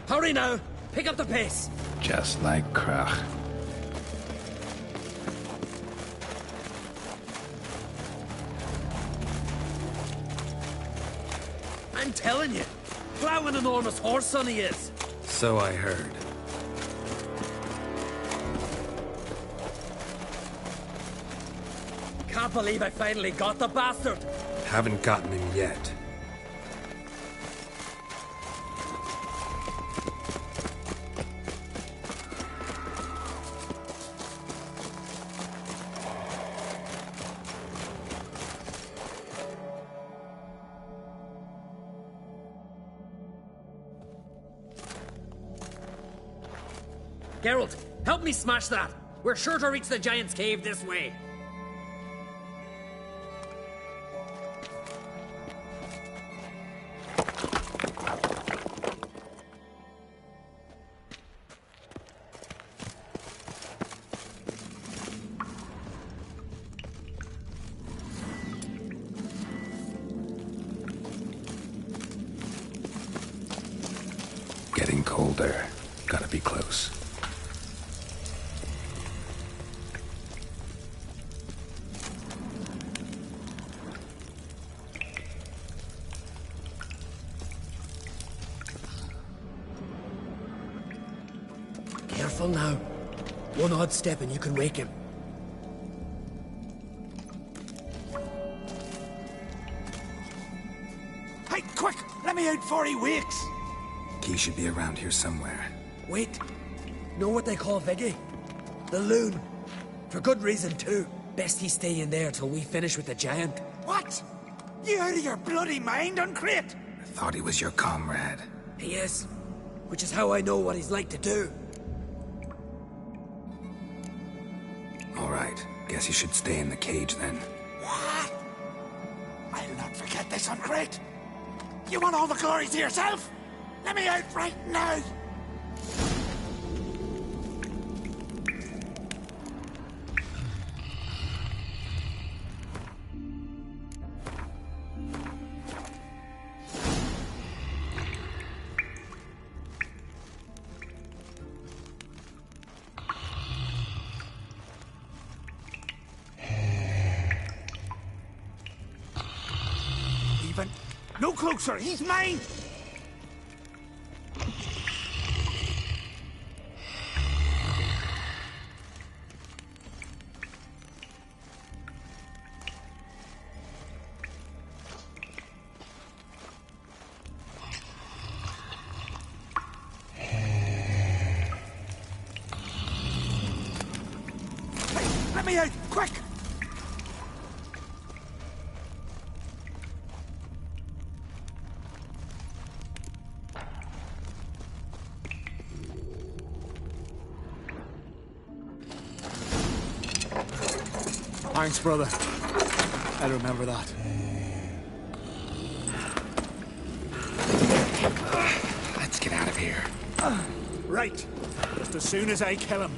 Hurry now! Pick up the pace! Just like Krach. I'm telling you, plow an enormous horse son he is. So I heard. Can't believe I finally got the bastard. Haven't gotten him yet. Geralt, help me smash that. We're sure to reach the Giant's Cave this way. Getting colder. Gotta be close. Careful now. One odd step and you can wake him. Hey, quick! Let me out before he wakes! He should be around here somewhere. Wait. Know what they call Viggy? The loon. For good reason, too. Best he stay in there till we finish with the Giant. What? You out of your bloody mind, Uncrate? I thought he was your comrade. He is. Which is how I know what he's like to do. All right. Guess he should stay in the cage then. What? I'll not forget this, Uncrate. You want all the glory to yourself? Let me out right now! Even... No closer! He's mine! Let me out! Quick! Thanks, brother. I'll remember that. Let's get out of here. Right. Just as soon as I kill him.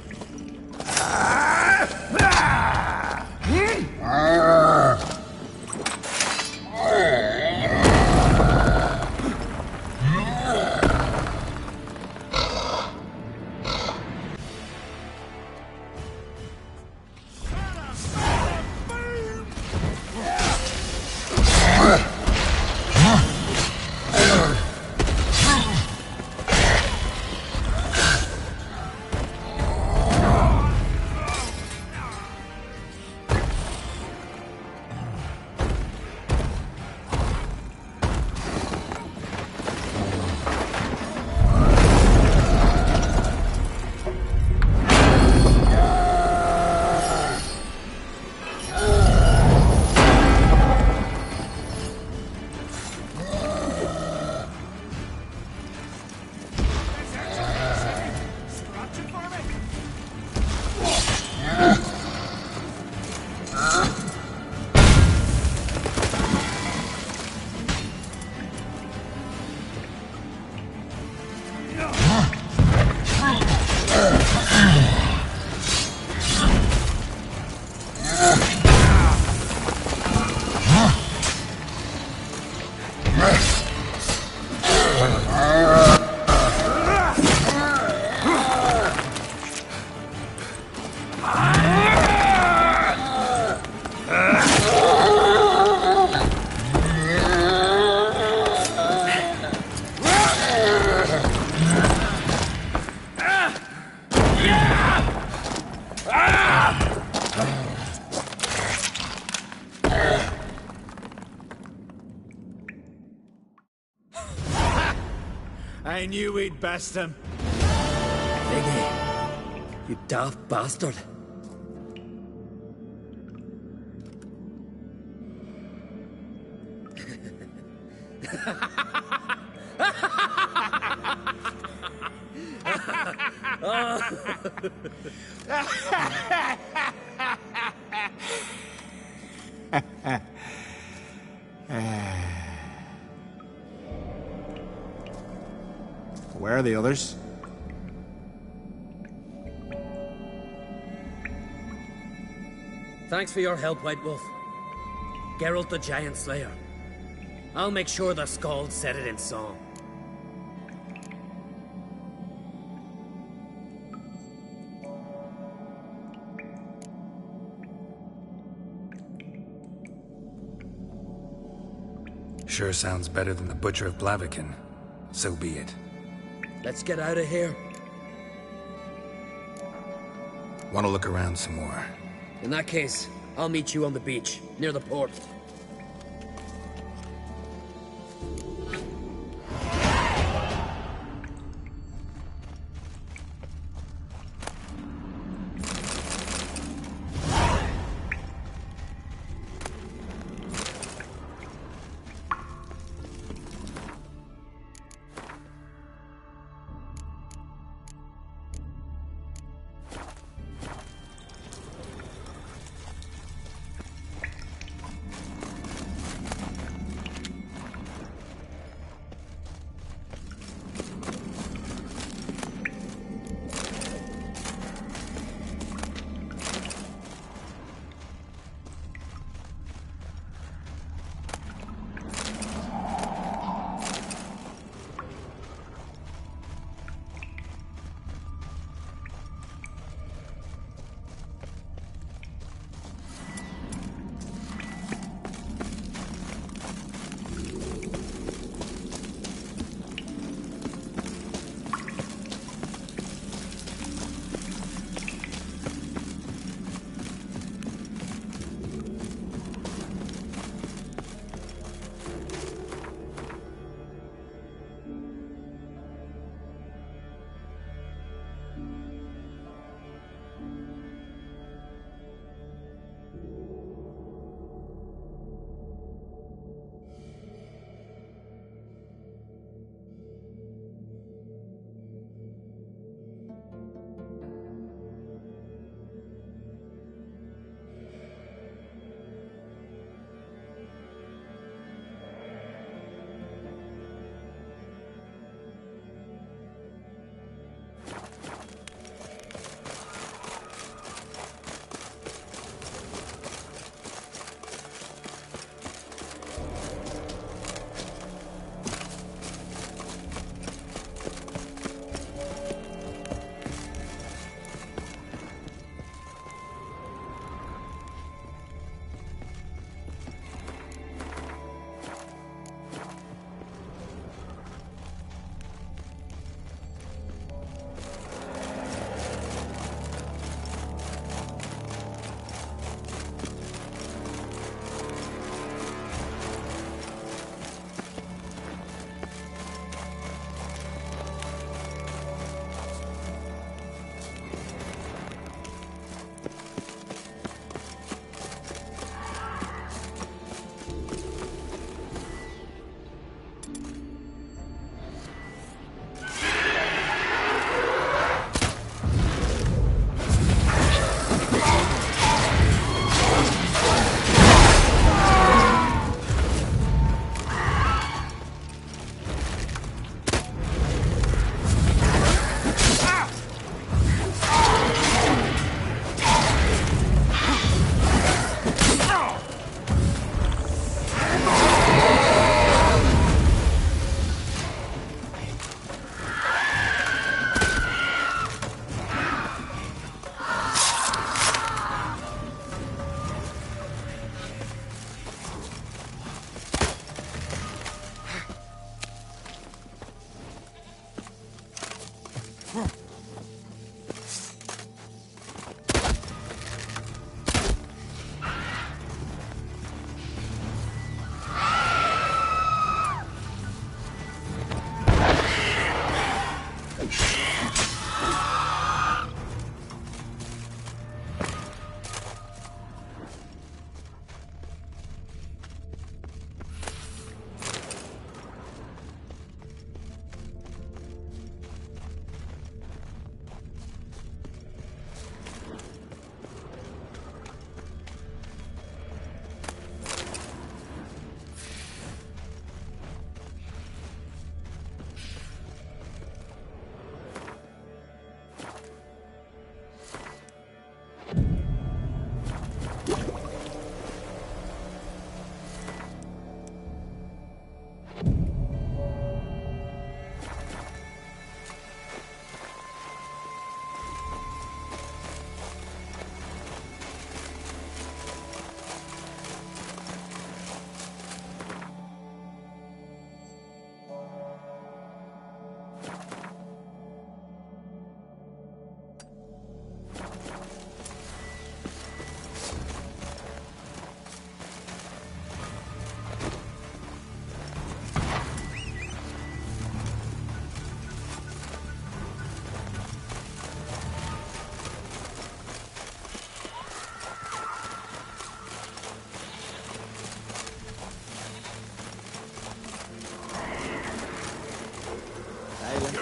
I knew we'd best him. Viggy, you daft bastard. Where are the others? Thanks for your help, White Wolf. Geralt the Giant Slayer. I'll make sure the Scald said it in song. Sure sounds better than the Butcher of Blaviken. So be it. Let's get out of here. Want to look around some more? In that case, I'll meet you on the beach, near the port.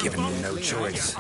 Giving you no choice.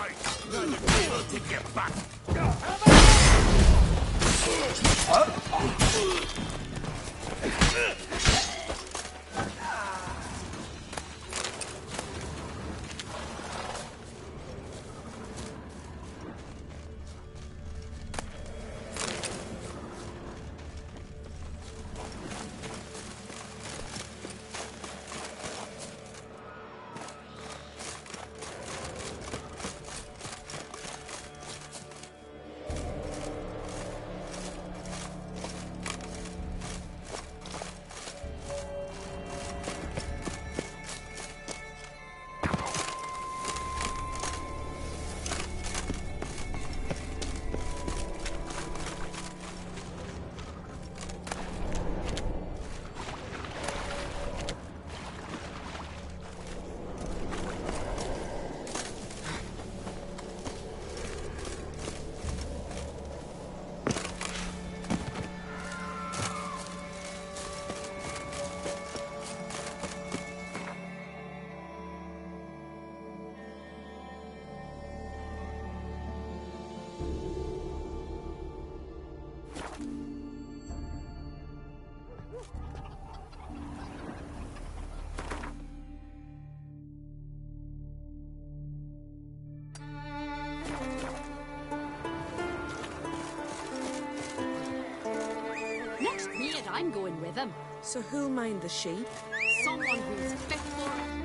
Next minute, I'm going with him. So who'll mind the sheep? Someone who's fit for it.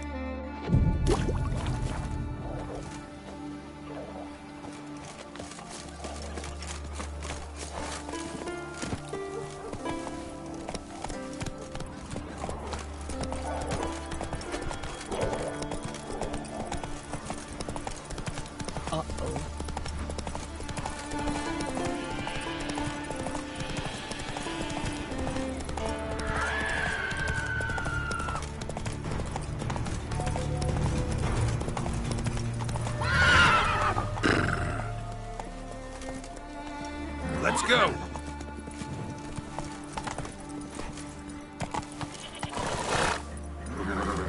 Let's go!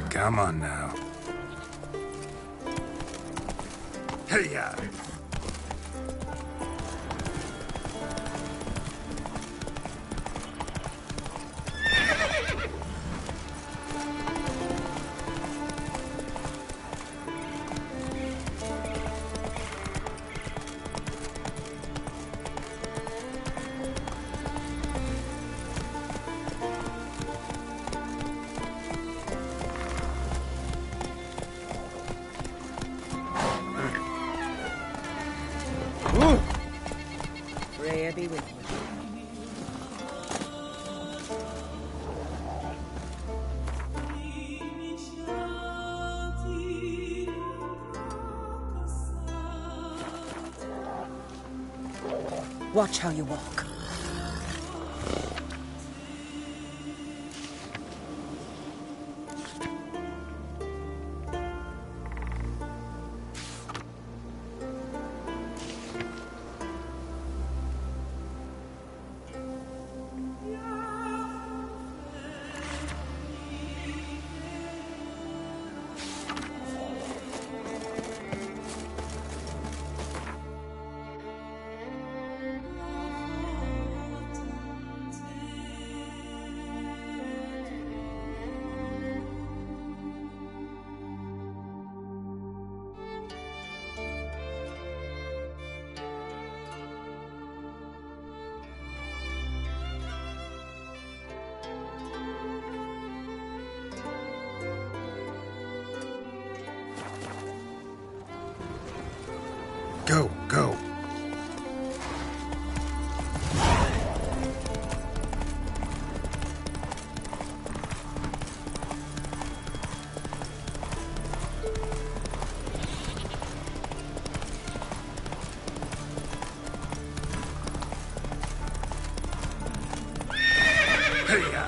Come on now. Hey-ya! Rhea be with you. Watch how you walk. Go, go. Hey-ya!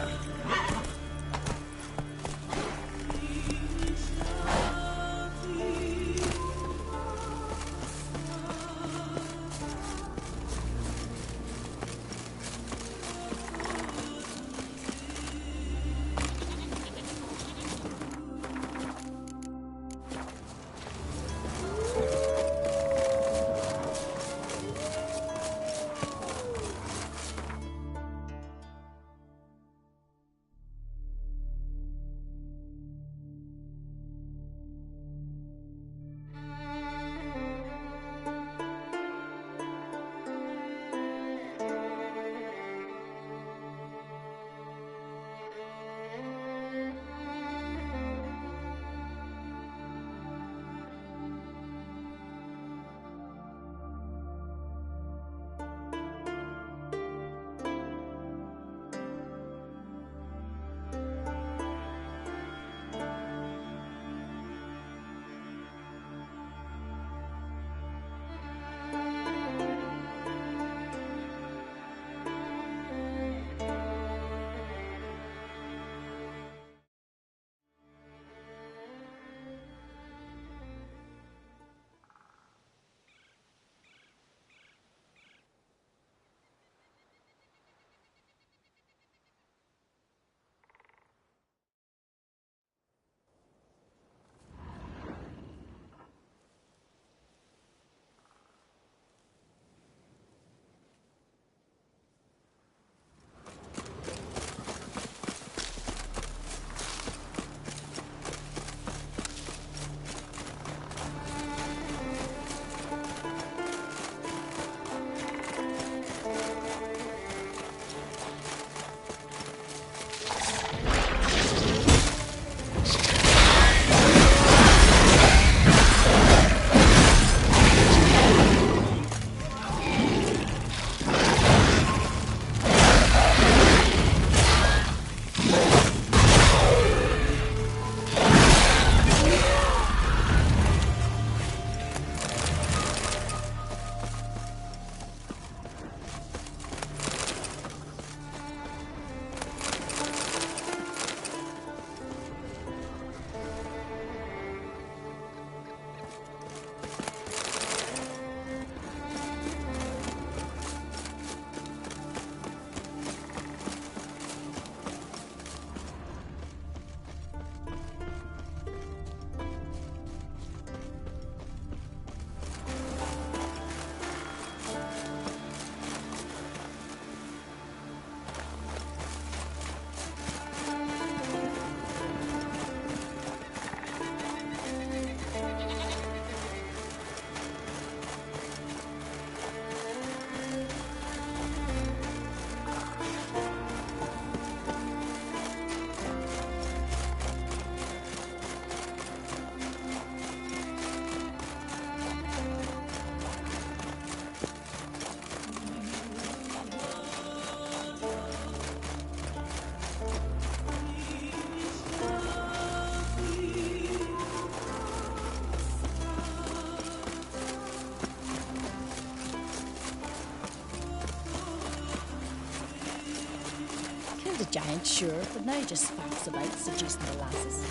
giant, sure, but now just faps about seducing the lasses.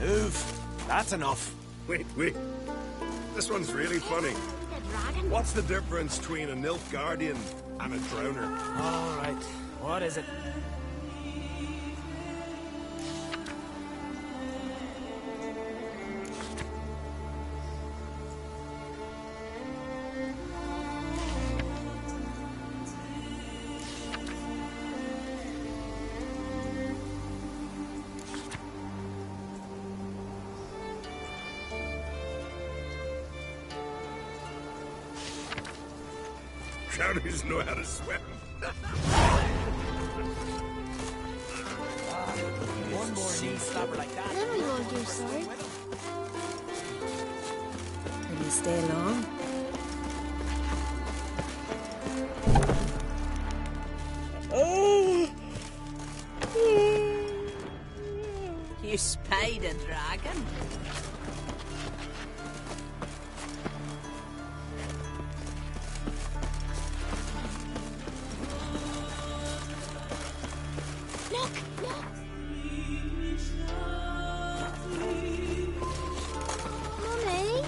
Move. That's enough. Wait. This one's really funny. The dragon. What's the difference between a Nilf Guardian and a Drowner? All right. What is it? Drowners know how to swim. One more sea slapper like that. Then we won't do sword. Will you stay long? You spied a dragon? Look, look. Mummy,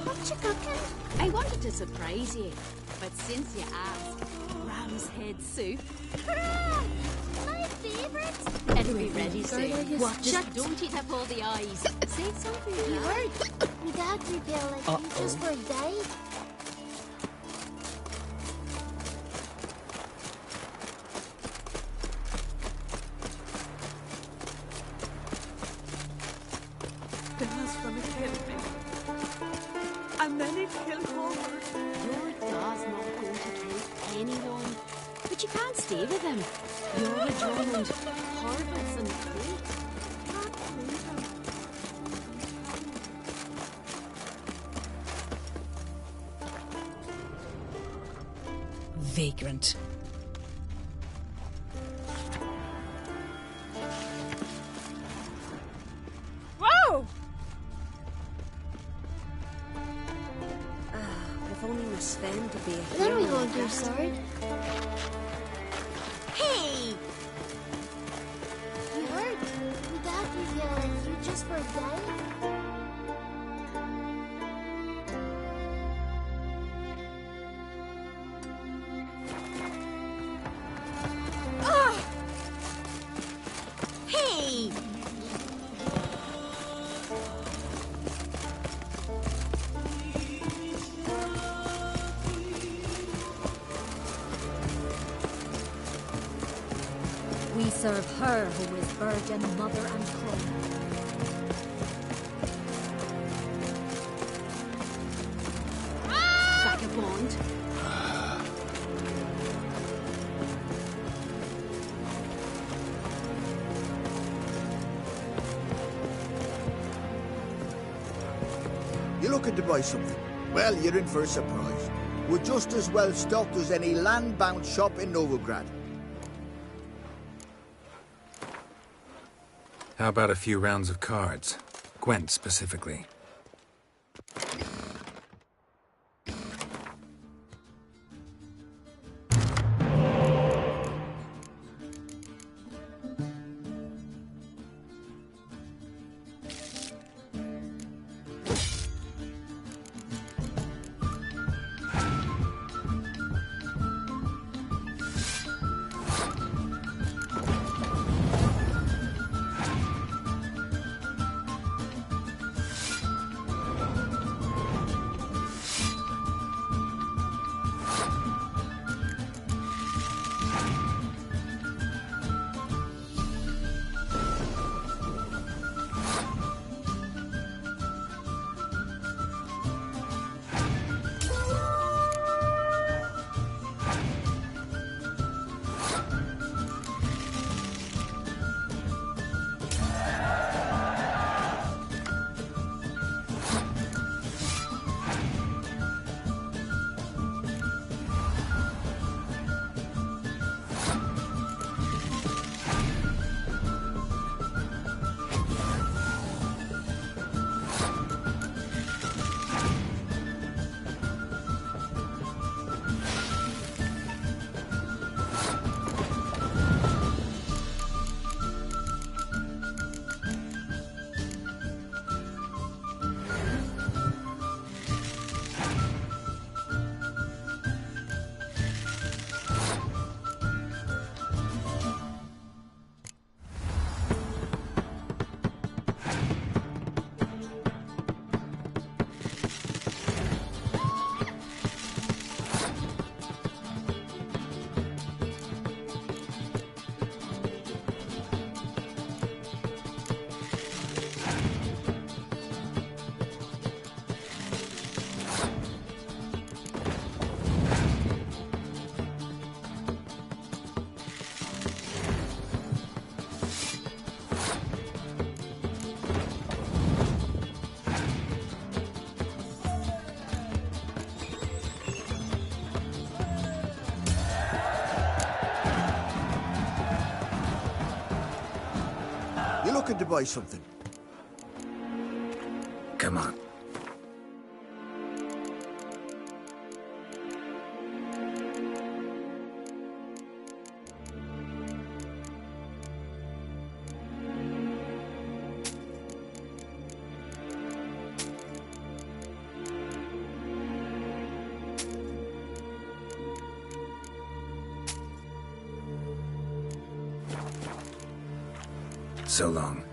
what you cooking? I wanted to surprise you, but since you asked, ram's head soup. My favourite. It'll be ready soon. Watch Just don't eat up all the eyes. Save some for your You dad. heard? My dad rebelled like you just for a day. Dad's gonna kill me. And then he'd kill Homer. Your dad's not going to kill anyone. But you can't stay with him. You're with Drummond, Harvard's and Crete. Can't leave him. Vagrant. Whoa! If only Miss Sven to be a Then we hero. won't do sword. Hey! You heard? My dad rebelled like you just for a day. Hey! We serve her who is virgin, mother, and queen. Vagabond. You looking to buy something? Well, you're in for a surprise. We're just as well stocked as any land-bound shop in Novigrad. How about a few rounds of cards? Gwent specifically. looking to buy something? Come on. So long.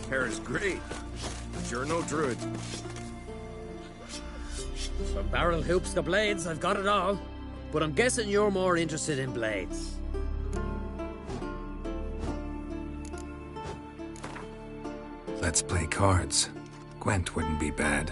Hair is great, but you're no druid. From barrel hoops to blades, I've got it all. But I'm guessing you're more interested in blades. Let's play cards. Gwent wouldn't be bad.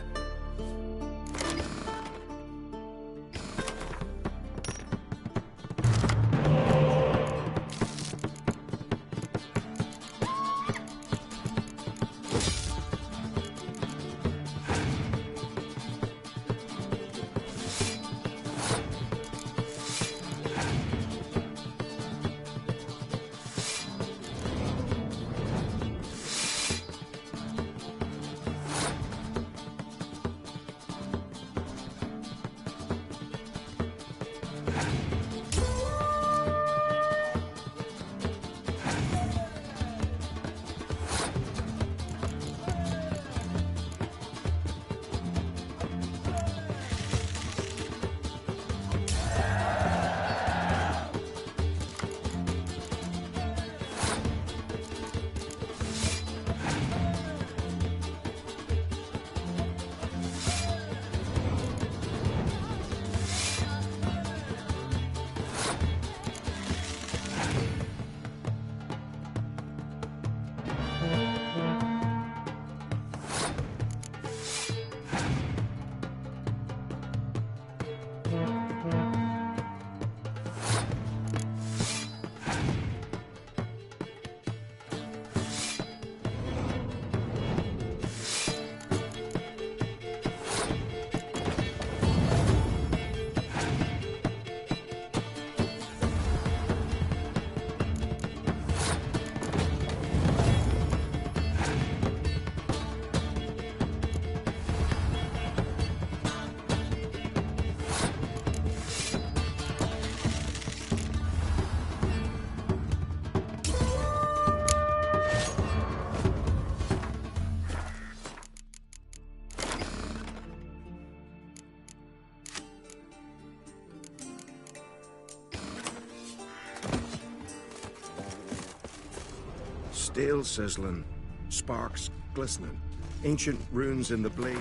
Steel sizzling, sparks glistening, ancient runes in the blade.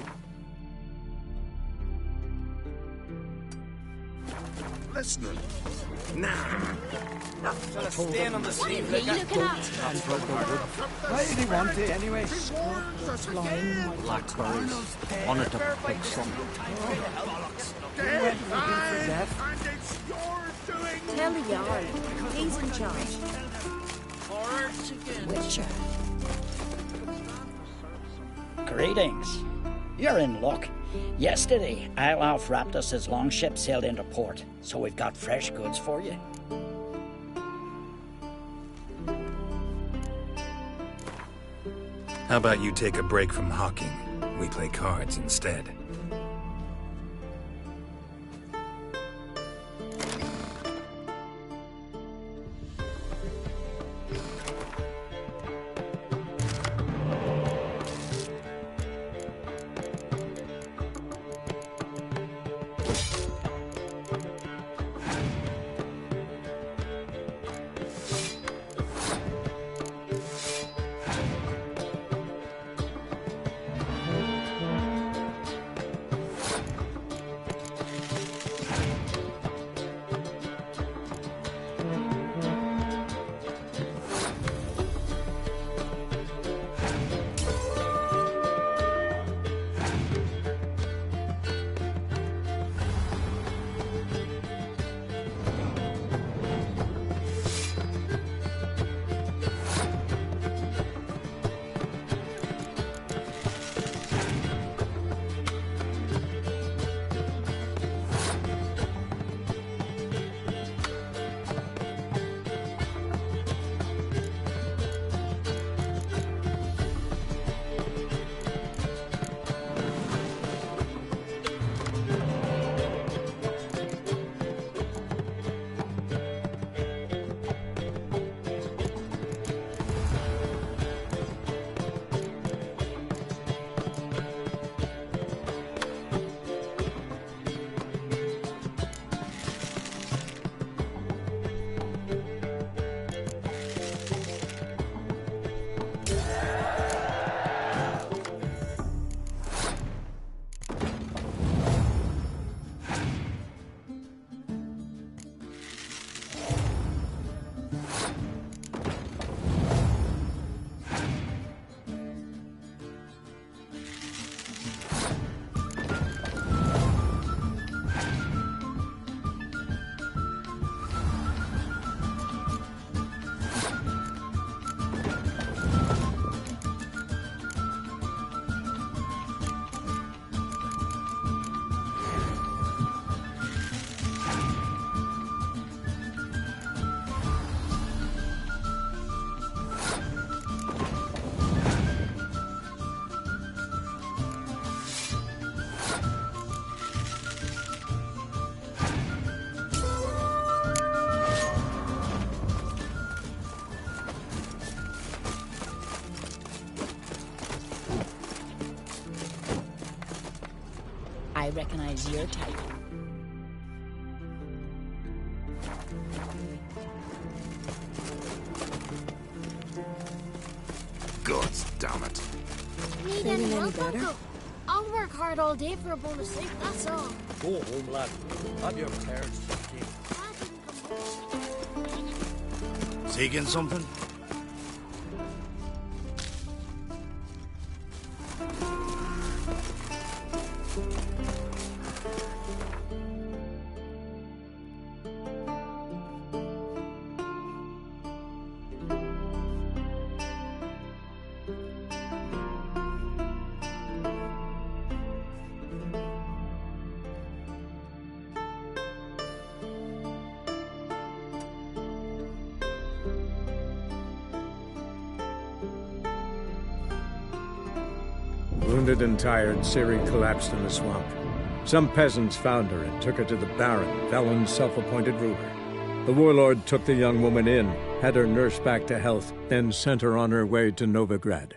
Listening. Now. Stain on the sleeve. What are you looking at? Why did he want it anyway? Blackberries. Wanted to pick some. Tell the Jarl. He's in charge. Witcher. Greetings. You're in luck. Yesterday, Iolaf Raptus's longship sailed into port, so we've got fresh goods for you. How about you take a break from hawking? We play cards instead. I recognize your type. God damn it. Need Feeling any any help, better? Uncle? I'll work hard all day for a bowl of soup, that's all. Go home, lad. Have your parents to keep. Seeking something? Wounded and tired, Ciri collapsed in the swamp. Some peasants found her and took her to the Baron, Velen's self-appointed ruler. The warlord took the young woman in, had her nursed back to health, then sent her on her way to Novigrad.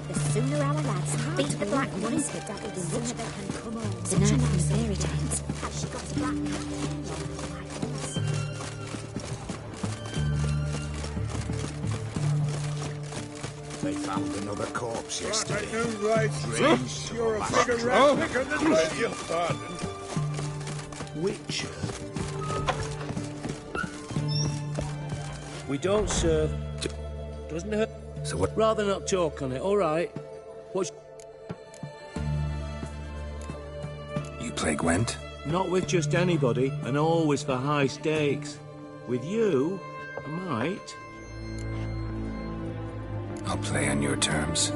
The sooner our lads beat the Black Ones, the sooner they can come home. The night from fairy tales. Has she got a black cat? They found another corpse yesterday. Right, Strange. you're a bigger rat picker than me. Your pardon. Which? We don't serve. Doesn't hurt. So what? Rather not talk on it, alright? What's... You play Gwent? Not with just anybody, and always for high stakes. With you, I might. I'll play on your terms.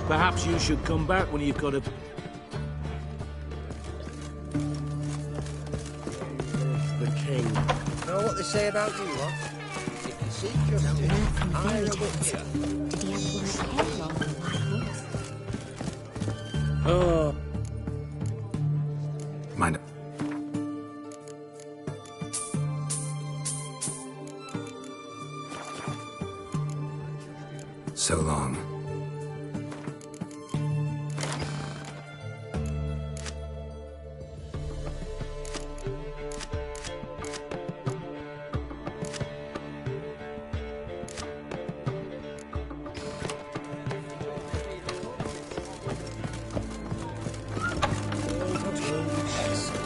Perhaps you should come back when you've got a... The king. Know what they say about you, what? If you seek justice, hire a witcher. Did he have the white hair or the white horse? Oh. Mind it. So long.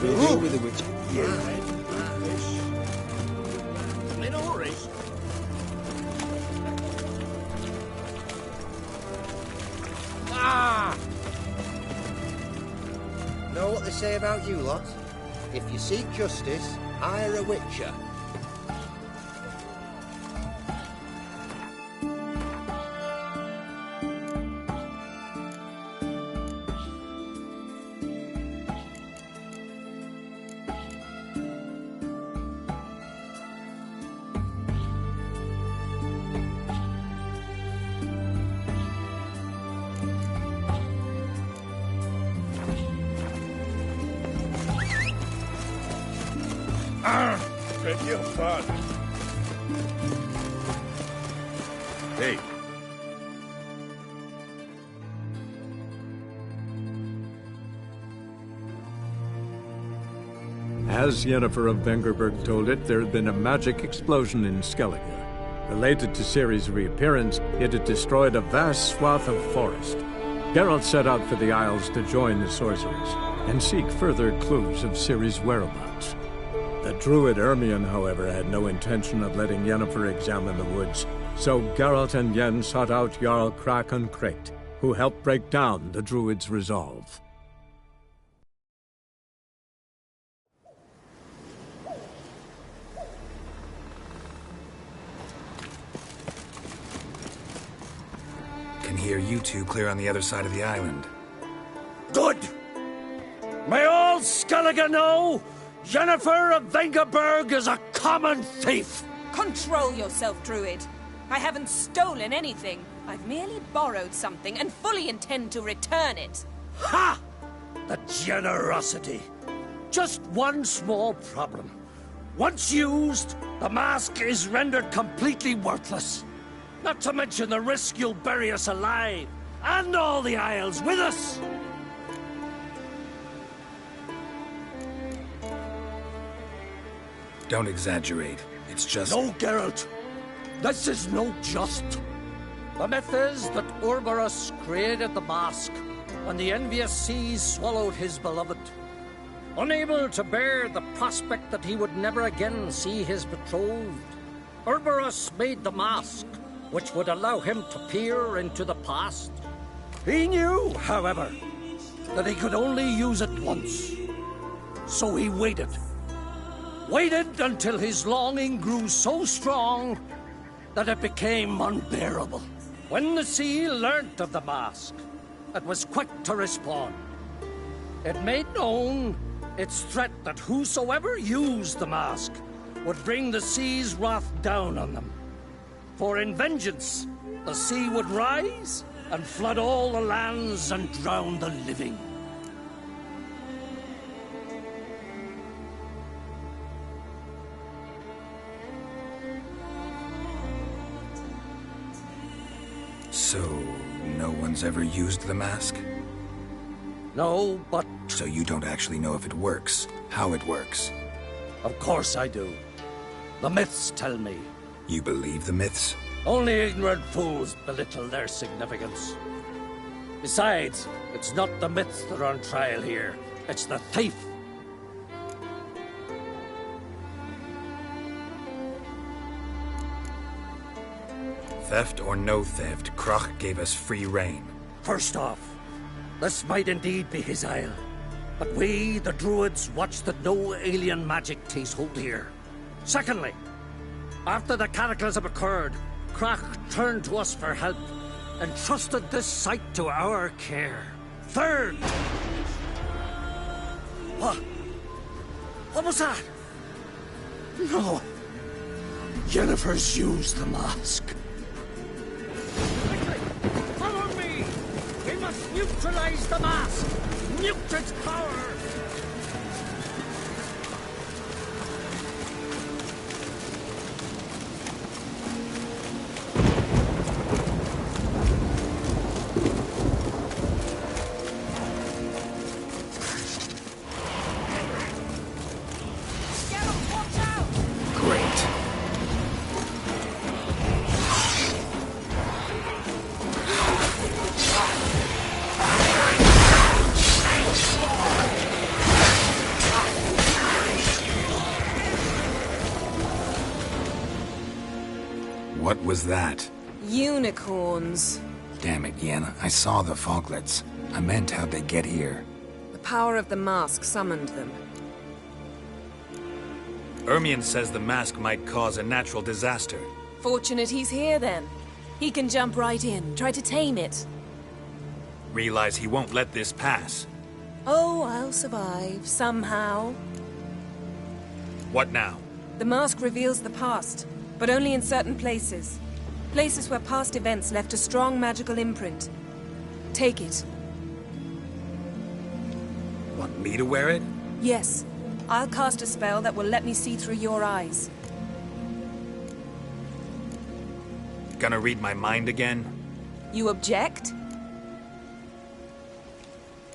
We'll with the witcher. Yeah. In a hurry. Know what they say about you lot? If you seek justice, hire a witcher. Beg your pardon. Hey. As Yennefer of Vengerberg told it, there had been a magic explosion in Skellige. Related to Ciri's reappearance, it had destroyed a vast swath of forest. Geralt set out for the Isles to join the sorcerers and seek further clues of Ciri's whereabouts. The druid Ermion, however, had no intention of letting Yennefer examine the woods, so Geralt and Yen sought out Jarl Krakon Krayt, who helped break down the druid's resolve. Can hear you two clear on the other side of the island. Good! May all Skellige know Yennefer of Vengerberg is a common thief! Control yourself, Druid. I haven't stolen anything. I've merely borrowed something and fully intend to return it. Ha! The generosity. Just one small problem. Once used, the mask is rendered completely worthless. Not to mention the risk you'll bury us alive, and all the Isles with us. Don't exaggerate. It's just... No, Geralt. This is no just. The myth is that Ouroboros created the mask when the envious seas swallowed his beloved. Unable to bear the prospect that he would never again see his betrothed, Ouroboros made the mask, which would allow him to peer into the past. He knew, however, that he could only use it once. So he waited. Waited until his longing grew so strong that it became unbearable. When the sea learnt of the mask, it was quick to respond. It made known its threat that whosoever used the mask would bring the sea's wrath down on them. For in vengeance, the sea would rise and flood all the lands and drown the living. So, no one's ever used the mask? No, but... So you don't actually know if it works, how it works? Of course I do. The myths tell me. You believe the myths? Only ignorant fools belittle their significance. Besides, it's not the myths that are on trial here. It's the thief. Theft or no theft, Kroch gave us free rein. First off, this might indeed be his isle. But we, the druids, watch that no alien magic takes hold here. Secondly, after the cataclysm occurred, Kroch turned to us for help, entrusted this site to our care. Third! What? What was that? No. Jennifer's used the mask. Quickly! Follow me! We must neutralize the mask! Mute its power! What was that? Unicorns. Damn it, Yen. I saw the foglets. I meant how'd they get here? The power of the mask summoned them. Ermion says the mask might cause a natural disaster. Fortunate he's here, then. He can jump right in, try to tame it. Realize he won't let this pass. Oh, I'll survive, somehow. What now? The mask reveals the past, but only in certain places. Places where past events left a strong magical imprint. Take it. Want me to wear it? Yes. I'll cast a spell that will let me see through your eyes. Gonna read my mind again? You object?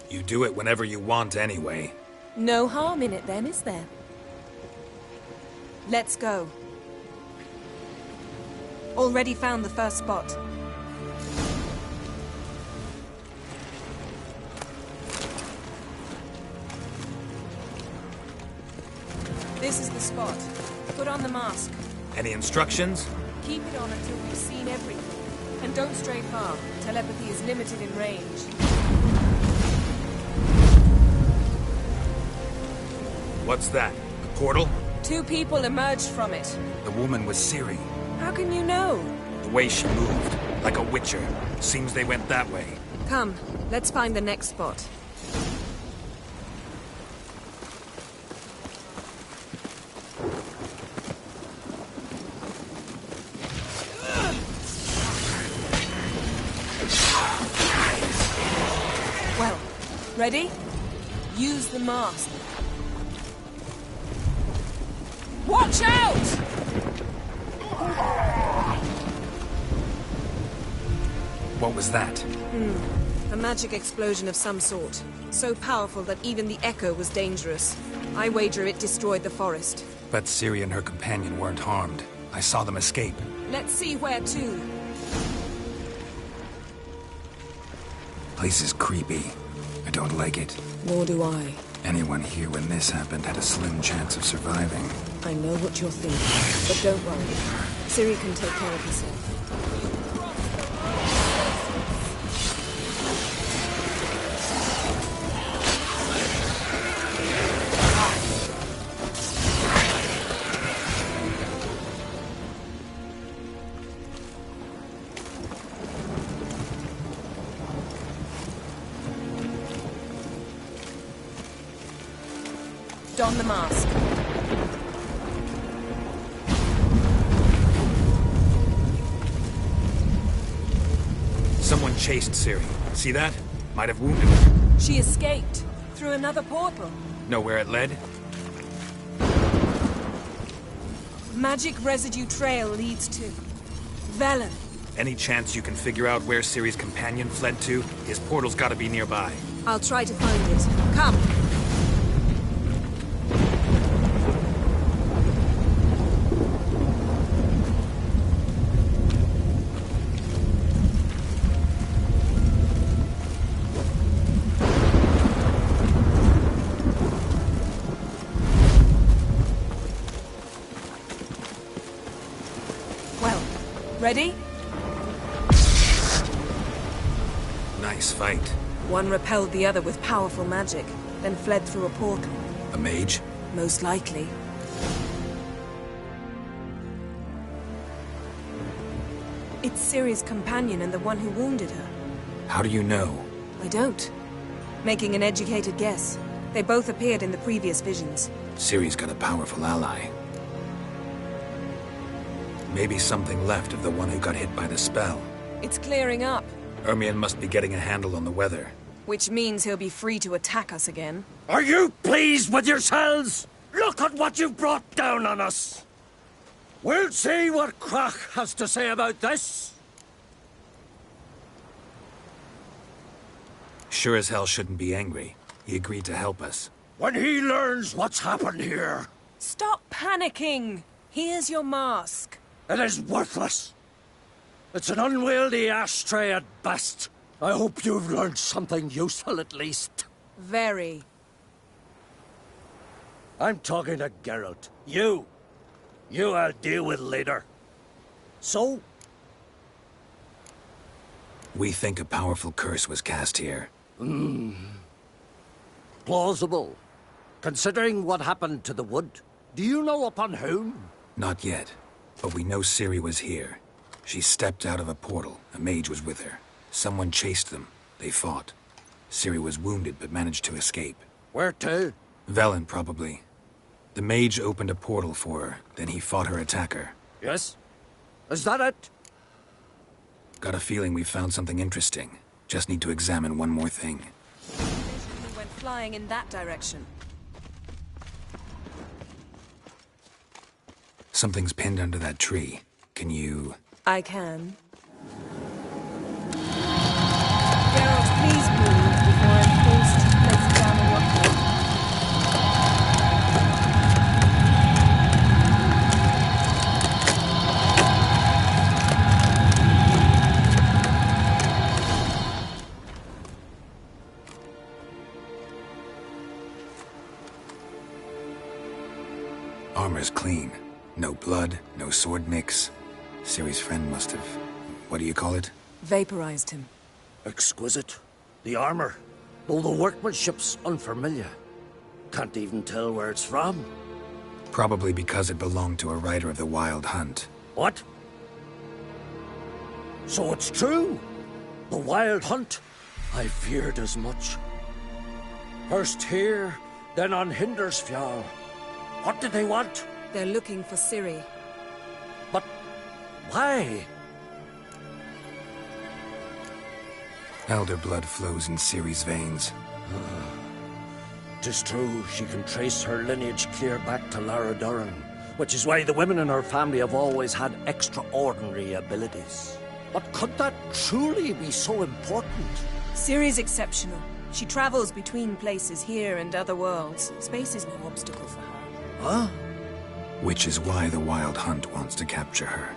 You do it whenever you want anyway. No harm in it then, is there? Let's go. Already found the first spot. This is the spot. Put on the mask. Any instructions? Keep it on until we've seen everything. And don't stray far. Telepathy is limited in range. What's that? A portal? 2 people emerged from it. The woman was Ciri. How can you know? The way she moved, like a witcher. Seems they went that way. Come, let's find the next spot. Well, ready? Use the mask. Watch out! What was that? A magic explosion of some sort. So powerful that even the echo was dangerous. I wager it destroyed the forest. But Ciri and her companion weren't harmed. I saw them escape. Let's see where to. Place is creepy. I don't like it. Nor do I. Anyone here when this happened had a slim chance of surviving. I know what you're thinking, but don't worry. Ciri can take care of herself. Don the mask. Someone chased Ciri. See that? Might have wounded her. She escaped through another portal. Know where it led? Magic residue trail leads to Velen. Any chance you can figure out where Ciri's companion fled to? His portal's gotta be nearby. I'll try to find it. Come. Ready? Nice fight. One repelled the other with powerful magic, then fled through a portal. A mage? Most likely. It's Ciri's companion and the one who wounded her. How do you know? I don't. Making an educated guess. They both appeared in the previous visions. Ciri's got a powerful ally. Maybe something left of the one who got hit by the spell. It's clearing up. Ermion must be getting a handle on the weather. Which means he'll be free to attack us again. Are you pleased with yourselves? Look at what you've brought down on us! We'll see what Krach has to say about this. Sure as hell shouldn't be angry. He agreed to help us. When he learns what's happened here... Stop panicking! Here's your mask. It is worthless. It's an unwieldy ashtray at best. I hope you've learned something useful at least. Very. I'm talking to Geralt. You I'll deal with later. So? We think a powerful curse was cast here. Plausible. Considering what happened to the wood. Do you know upon whom? Not yet, but we know Ciri was here. She stepped out of a portal. A mage was with her. Someone chased them. They fought. Ciri was wounded but managed to escape. Where to? Velen, probably. The mage opened a portal for her, then he fought her attacker. Yes? Is that it? Got a feeling we found something interesting. Just need to examine one more thing. We went flying in that direction. Something's pinned under that tree. Can you... I can. Geralt, please move before I'm forced to place it down on your head. Armor's clean. No blood, no sword nicks. Ciri's friend must have... what do you call it? Vaporized him. Exquisite. The armor, though the workmanship's unfamiliar. Can't even tell where it's from. Probably because it belonged to a rider of the Wild Hunt. What? So it's true? The Wild Hunt? I feared as much. First here, then on Hindersfjall. What did they want? They're looking for Ciri. But why? Elder blood flows in Ciri's veins. 'Tis true, she can trace her lineage clear back to Lara Duran, which is why the women in her family have always had extraordinary abilities. But could that truly be so important? Ciri's exceptional. She travels between places here and other worlds. Space is no obstacle for her. Huh? Which is why the Wild Hunt wants to capture her.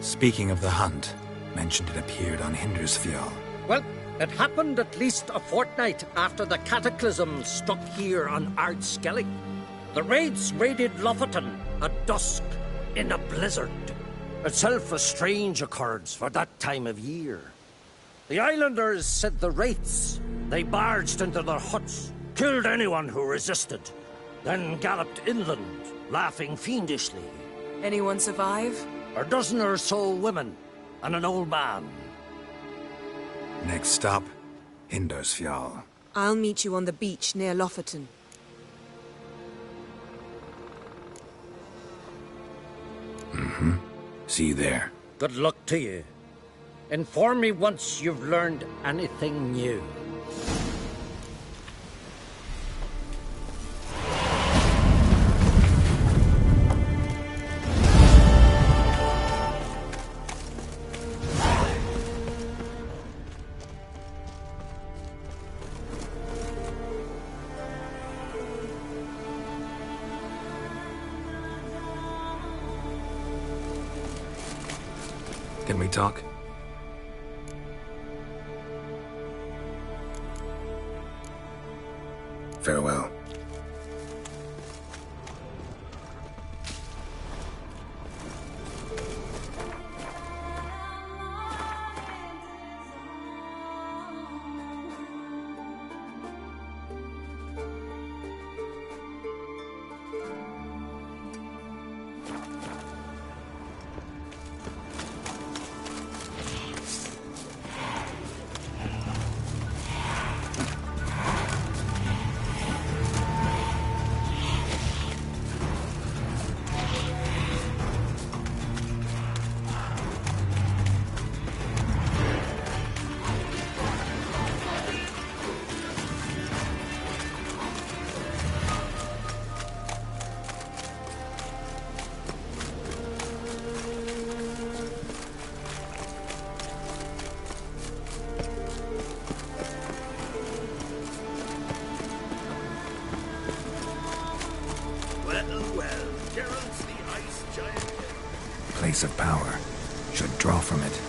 Speaking of the hunt, mentioned it appeared on Hindersfjall. Well, it happened at least a fortnight after the cataclysm struck here on Ardskellig. The raids raided Lofoten at dusk in a blizzard. Itself a strange occurrence for that time of year. The islanders said the wraiths. They barged into their huts, killed anyone who resisted, then galloped inland, laughing fiendishly. Anyone survive? A dozen or so women, and an old man. Next stop, Hindersfjall. I'll meet you on the beach near Lofoten. See you there. Good luck to you. Inform me once you've learned anything new. Can we talk? Farewell. place of power. Should draw from it.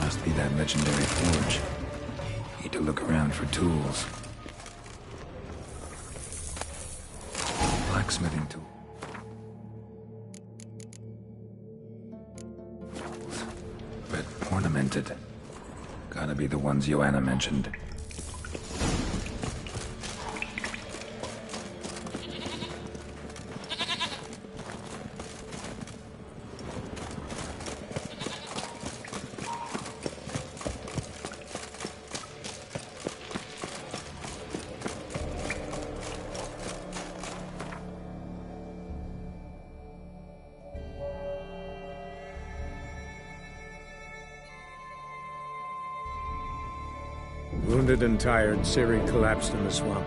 Must be that legendary forge. Need to look around for tools. Blacksmithing tool. But ornamented. Gotta be the ones Joanna mentioned. Wounded and tired, Ciri collapsed in the swamp.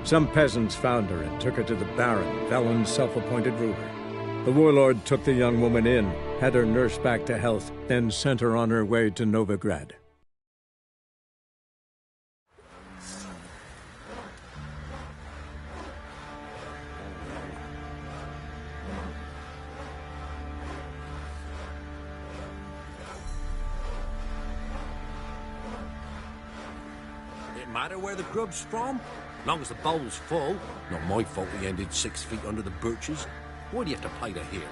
Some peasants found her and took her to the Baron, Velen's self-appointed ruler. The warlord took the young woman in, had her nursed back to health, then sent her on her way to Novigrad. Matter where the grub's from? Long as the bowl's full. Not my fault we ended 6 feet under the birches. Why do you have to play the hero?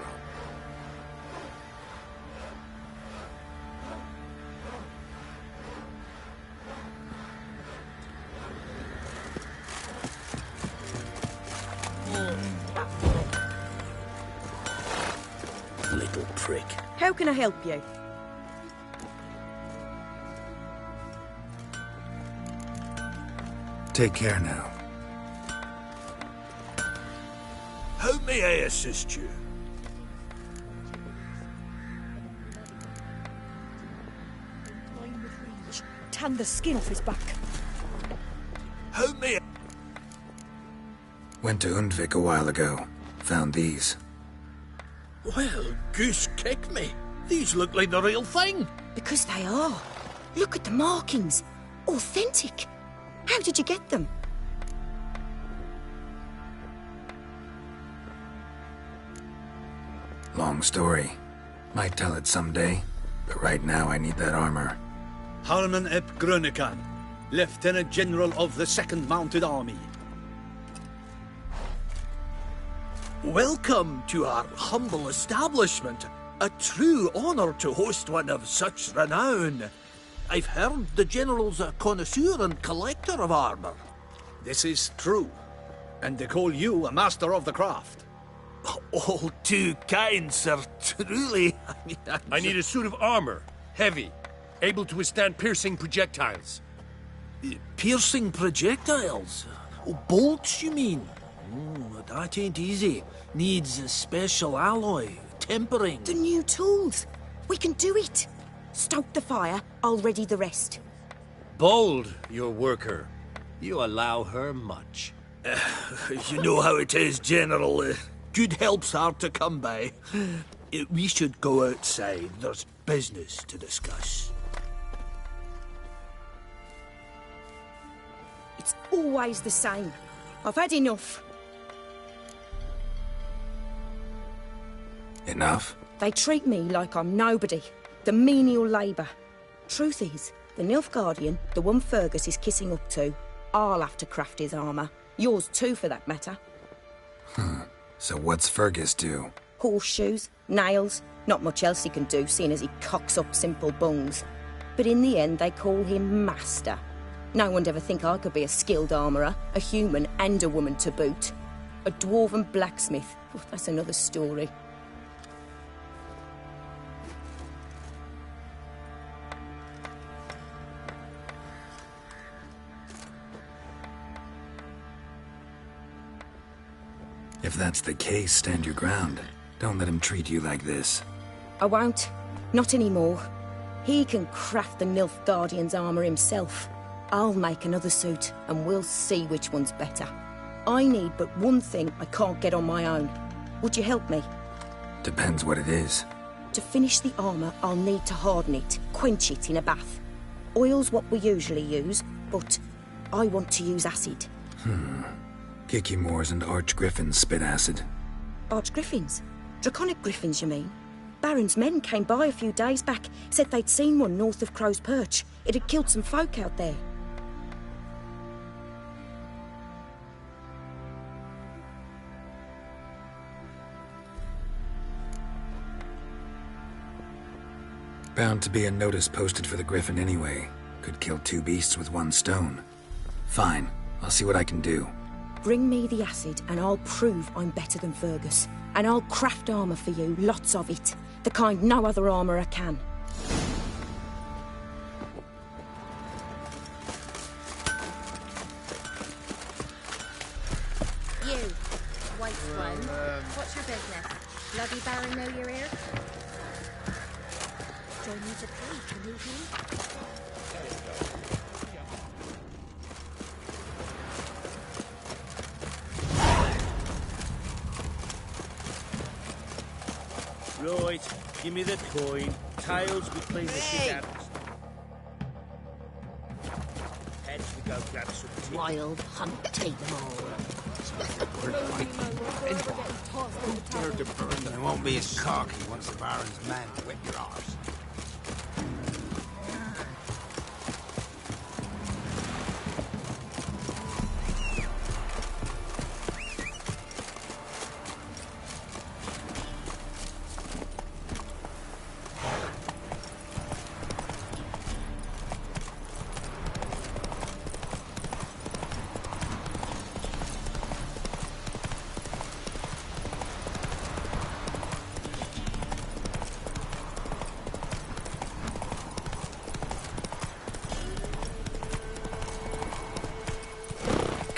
Little prick. How can I help you? Take care now. How may I assist you? Tan the skin off his back. How may I... Went to Undvik a while ago. Found these. Well, goose kick me. These look like the real thing. Because they are. Look at the markings. Authentic. How did you get them? Long story. Might tell it someday, but right now I need that armor. Harman ep Grönekan, Lieutenant General of the 2nd Mounted Army. Welcome to our humble establishment. A true honor to host one of such renown. I've heard the General's a connoisseur and collector of armor. This is true, and they call you a master of the craft. All too kind, sir. Truly. I need a suit of armor. Heavy. Able to withstand piercing projectiles. Piercing projectiles? Oh, bolts, you mean? Oh, that ain't easy. Needs a special alloy. Tempering. The new tools. We can do it. Stoke the fire, I'll ready the rest. Bold, your worker. You allow her much. You know how it is, General. Good help's hard to come by. We should go outside. There's business to discuss. It's always the same. I've had enough. Enough? They treat me like I'm nobody. The menial labour. Truth is, the Nilfgaardian, the one Fergus is kissing up to, I'll have to craft his armour. Yours too, for that matter. So what's Fergus do? Horseshoes, nails, not much else he can do, seeing as he cocks up simple bungs. But in the end, they call him Master. No one'd ever think I could be a skilled armourer, a human and a woman to boot. A dwarven blacksmith, oh, that's another story. If that's the case, stand your ground. Don't let him treat you like this. I won't. Not anymore. He can craft the Nilfgaardian's armour himself. I'll make another suit, and we'll see which one's better. I need but one thing I can't get on my own. Would you help me? Depends what it is. To finish the armour, I'll need to harden it, quench it in a bath. Oil's what we usually use, but I want to use acid. Kikimoors and Archgriffins spit acid. Archgriffins? Draconic griffins, you mean? Baron's men came by a few days back, said they'd seen one north of Crow's Perch. It had killed some folk out there. Bound to be a notice posted for the Griffin anyway. Could kill two beasts with one stone. Fine, I'll see what I can do. Bring me the acid and I'll prove I'm better than Fergus. And I'll craft armour for you, lots of it. The kind no other armourer can. You, white one. What's your business? Bloody Baron know you're here? Join you to pay, can you hear? Right, give me the coin. Tails, we clean the shit out. Heads, we go grab some tea. Wild hunt, take them all. Who dared to burn them? It won't be as cocky once the Baron's men whip your arse.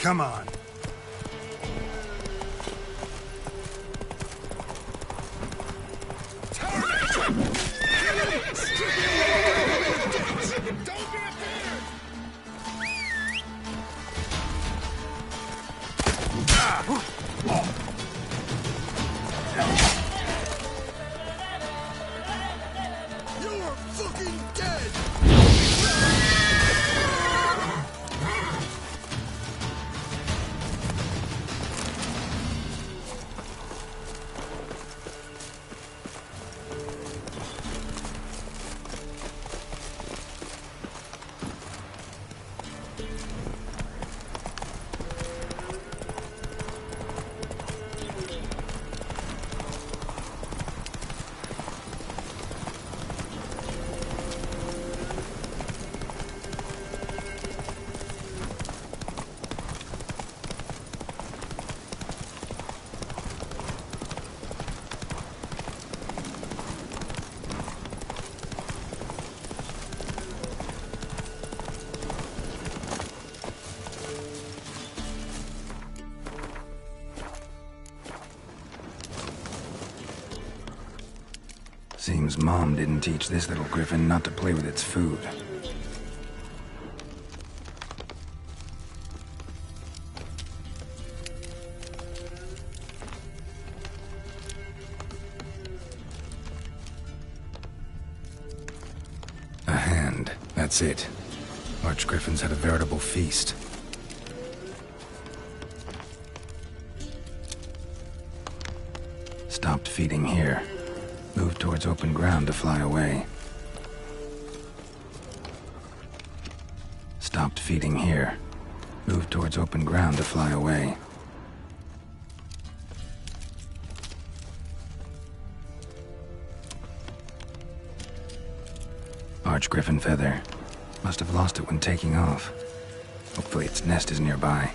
Come on. You're fucking dead! Seems Mom didn't teach this little griffin not to play with its food. A hand. That's it. Archgriffins had a veritable feast. Stopped feeding here. Moved towards open ground to fly away. Stopped feeding here. Moved towards open ground to fly away. Archgriffin feather. Must have lost it when taking off. Hopefully its nest is nearby.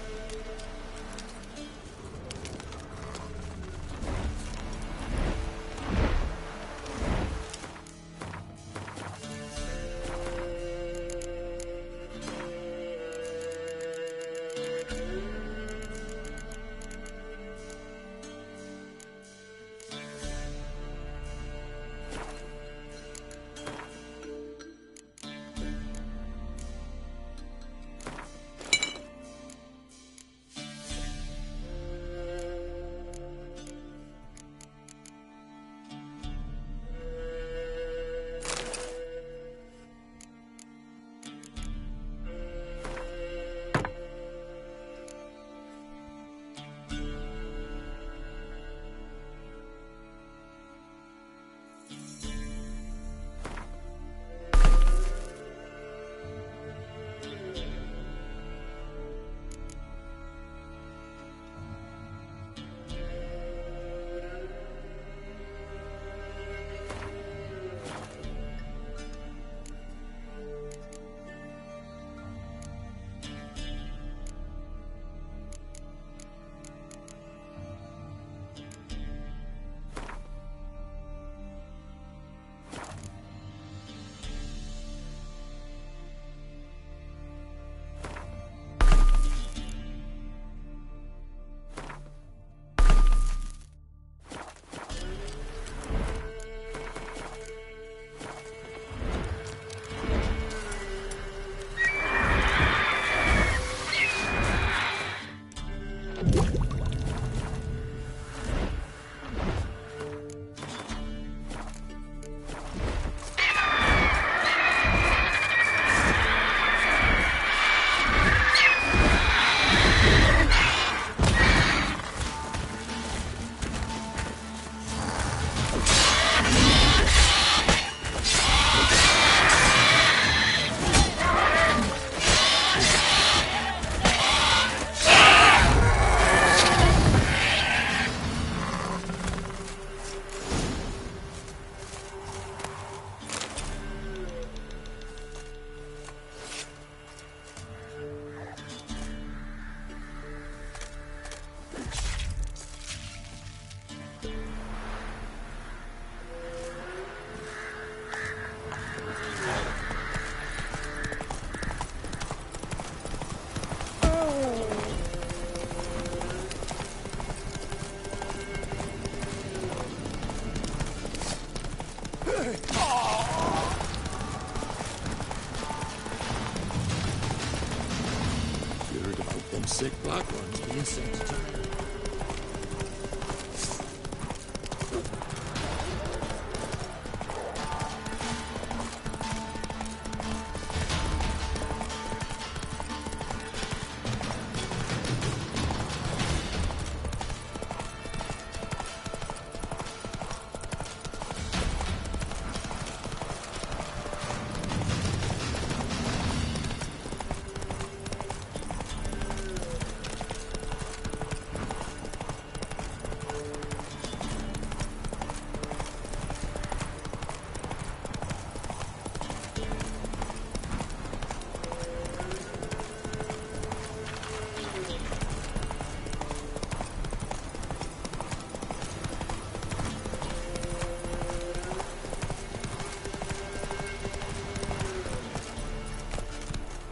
sick black ones being sent to town.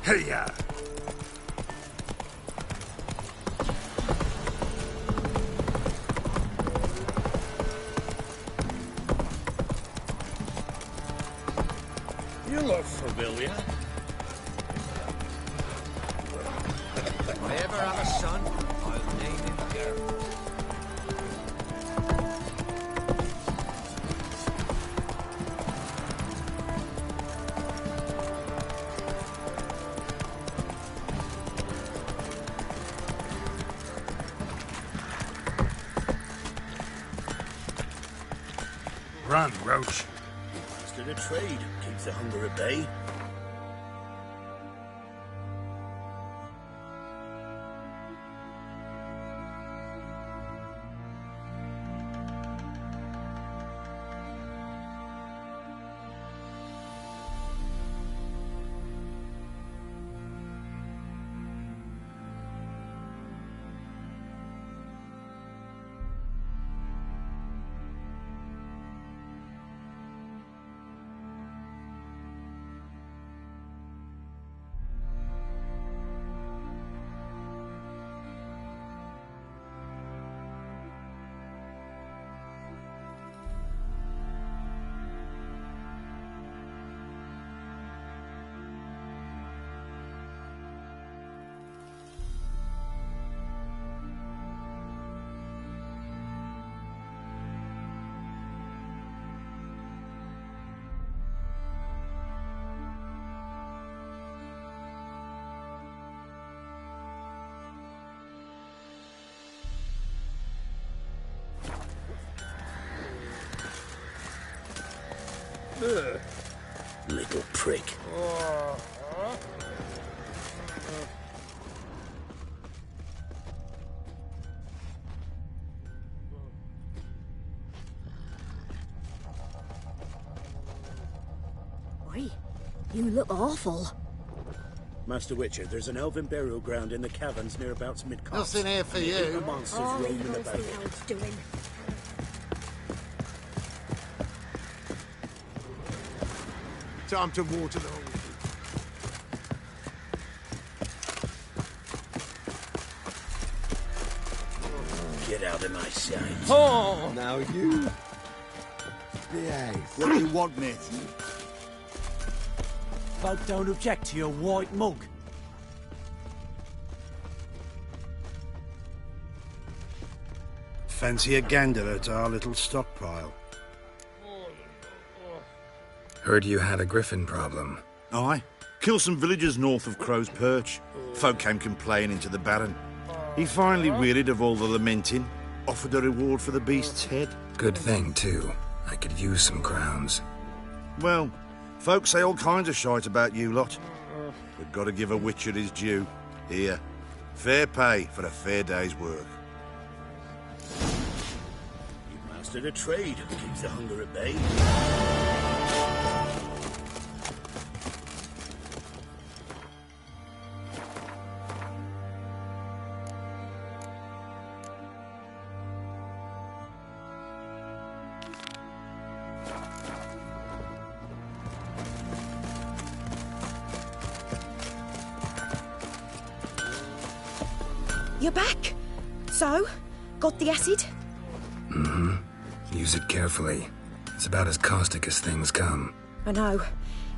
Hey-ya! You look familiar. If I ever have a son, I'll name him Gareth. Run, Roach. Master of trade keeps the hunger at bay. Little prick. Oi, you look awful. Master Witcher, there's an elven burial ground in the caverns nearabouts Midcast. Nothing here for you. Monsters Oh, he roaming knows about. the elves doing. Time to water the hole. Get out of my sight. Oh! Now you... behave. What do you want, mate? Folk don't object to your white mug. Fancy a gander at our little stockpile. Heard you had a griffin problem. Aye. Killed some villagers north of Crow's Perch. Folk came complaining to the Baron. He finally wearied of all the lamenting, offered a reward for the beast's head. Good thing, too. I could use some crowns. Well, folk say all kinds of shite about you lot. We've got to give a witcher his due. Here, fair pay for a fair day's work. You mastered a trade that keeps the hunger at bay. You're back. So, got the acid? Mm-hmm. Use it carefully. It's about as caustic as things come. I know.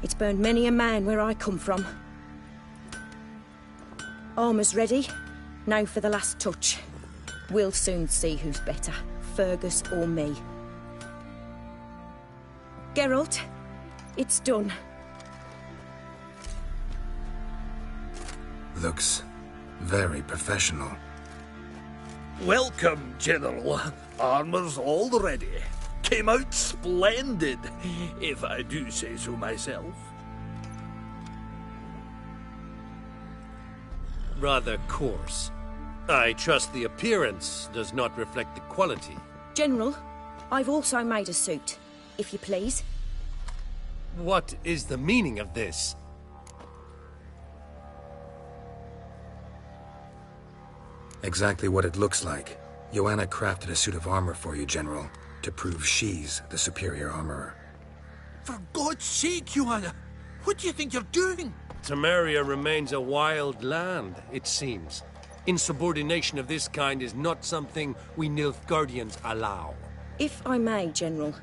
It's burned many a man where I come from. Armour's ready. Now for the last touch. We'll soon see who's better, Fergus or me. Geralt, it's done. Looks very professional. Welcome, General. Armor's all ready. Came out splendid, if I do say so myself. Rather coarse. I trust the appearance does not reflect the quality. General, I've also made a suit, if you please. What is the meaning of this? Exactly what it looks like. Joanna crafted a suit of armor for you, General, to prove she's the superior armorer. For God's sake, Joanna! What do you think you're doing? Temeria remains a wild land, it seems. Insubordination of this kind is not something we Nilfgaardians allow. If I may, General,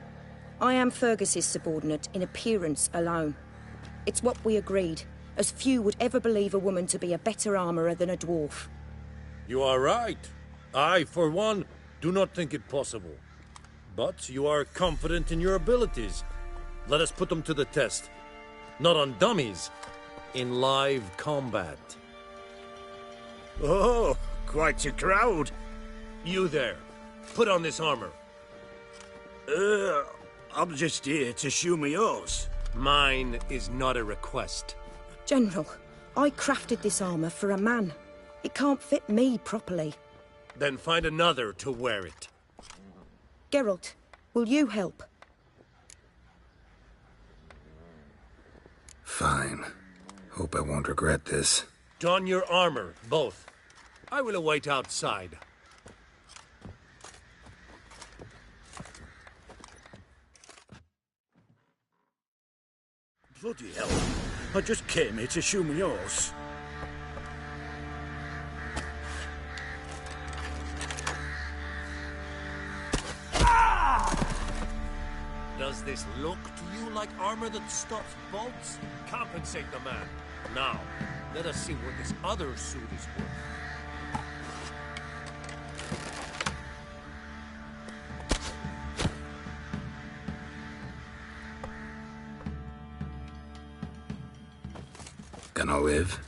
I am Fergus's subordinate in appearance alone. It's what we agreed, as few would ever believe a woman to be a better armorer than a dwarf. You are right. I, for one, do not think it possible. But you are confident in your abilities. Let us put them to the test. Not on dummies, in live combat. Oh, quite a crowd. You there, put on this armor. I'm just here to show me yours. Mine is not a request. General, I crafted this armor for a man. It can't fit me properly. Then find another to wear it. Geralt, will you help? Fine. Hope I won't regret this. Don your armor, both. I will await outside. Bloody hell. I just came here to show me yours. Does this look to you like armor that stops bolts? Compensate the man. Now, let us see what this other suit is worth. Gonna live?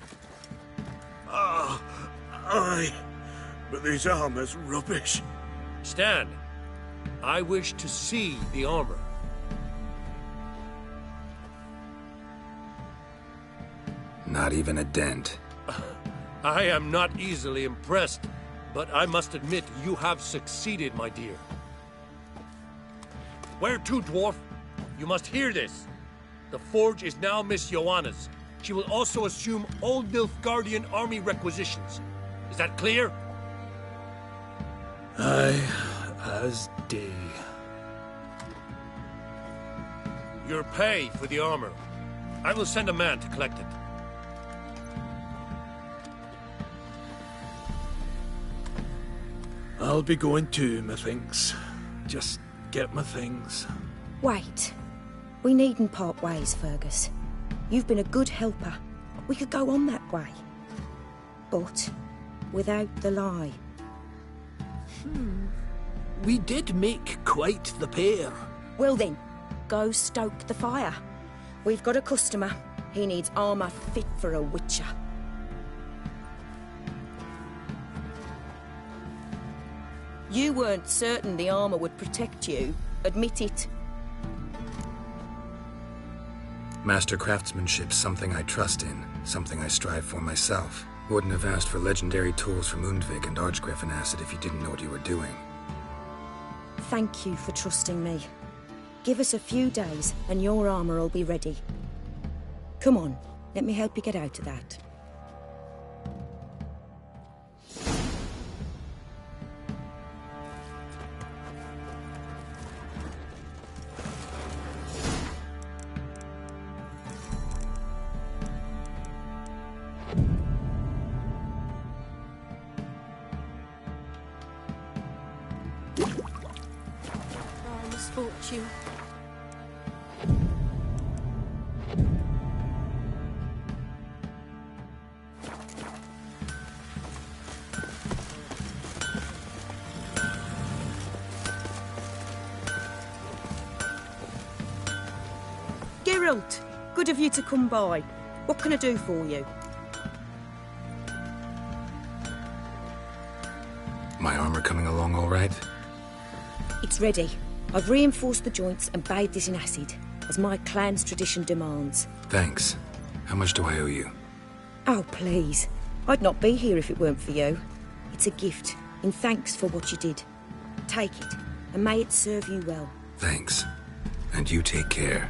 Aye. But this armor's rubbish. Stand. I wish to see the armor. Not even a dent. I am not easily impressed, but I must admit you have succeeded, my dear. Where to, dwarf? You must hear this. The forge is now Miss Joanna's. She will also assume all Nilfgaardian army requisitions. Is that clear? Aye, as day. Your pay for the armor. I will send a man to collect it. I'll be going too, methinks. Just get my things. Wait. We needn't part ways, Fergus. You've been a good helper. We could go on that way. But without the lie. We did make quite the pair. Well then, go stoke the fire. We've got a customer. He needs armour fit for a witcher. You weren't certain the armour would protect you. Admit it. Master craftsmanship's something I trust in, something I strive for myself. Wouldn't have asked for legendary tools from Undvik and Archgriffin Acid if you didn't know what you were doing. Thank you for trusting me. Give us a few days and your armour will be ready. Come on, let me help you get out of that. Misfortune. Geralt, good of you to come by. What can I do for you? My armor coming along all right? It's ready. I've reinforced the joints and bathed it in acid, as my clan's tradition demands. Thanks. How much do I owe you? Oh, please. I'd not be here if it weren't for you. It's a gift, in thanks for what you did. Take it, and may it serve you well. Thanks. And you take care.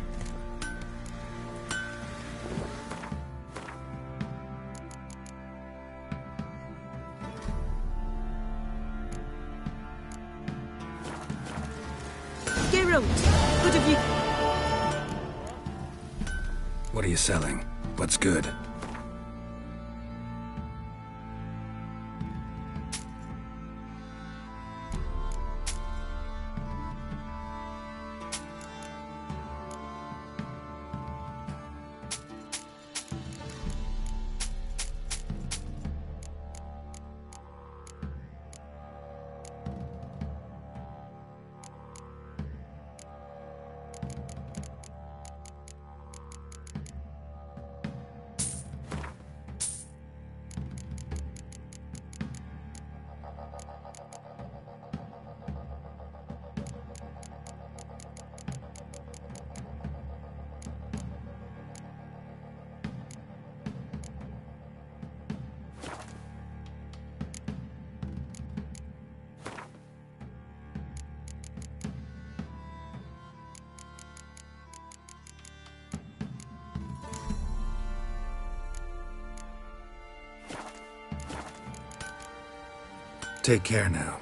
Geralt, good of you. What are you selling? What's good? Take care now.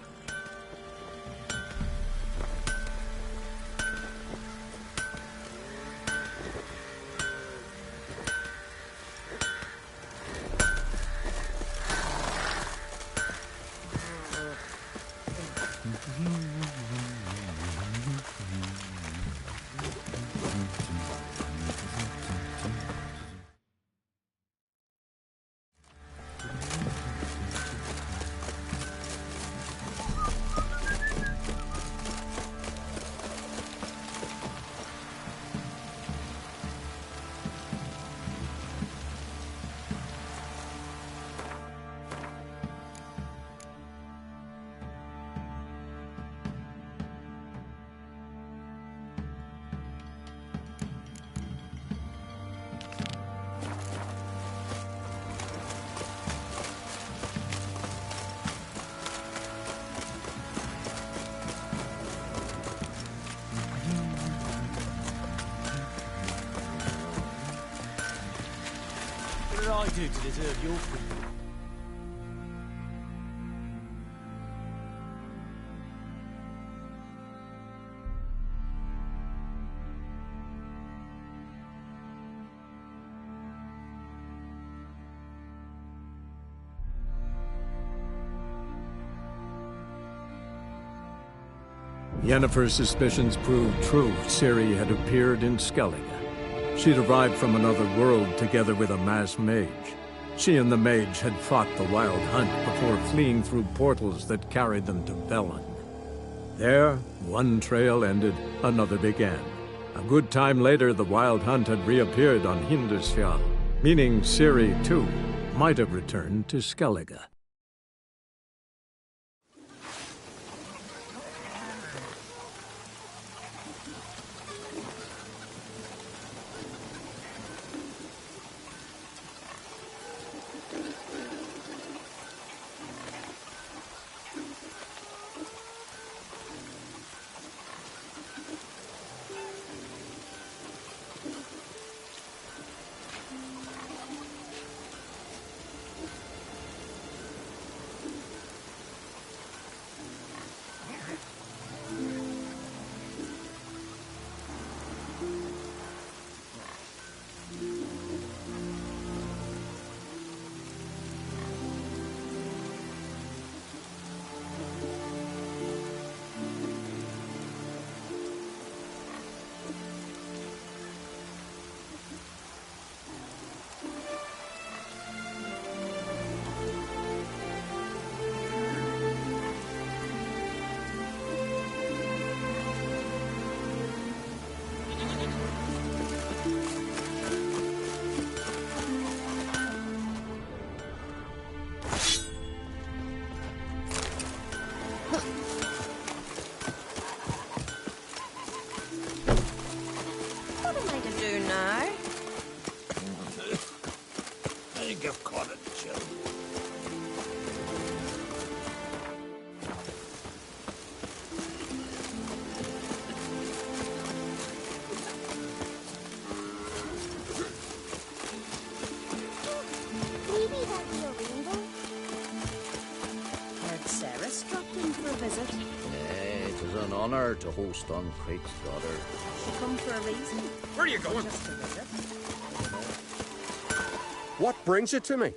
What did I do to deserve your freedom? Yennefer's suspicions proved true. Ciri had appeared in Skellige. She'd arrived from another world together with a masked mage. She and the mage had fought the Wild Hunt before fleeing through portals that carried them to Velen. There, one trail ended, another began. A good time later, the Wild Hunt had reappeared on Hindusfjall, meaning Ciri, too, might have returned to Skellige. an honor to host on Craig's daughter. She come for a reason. Where are you going? Just a visit. What brings you to me?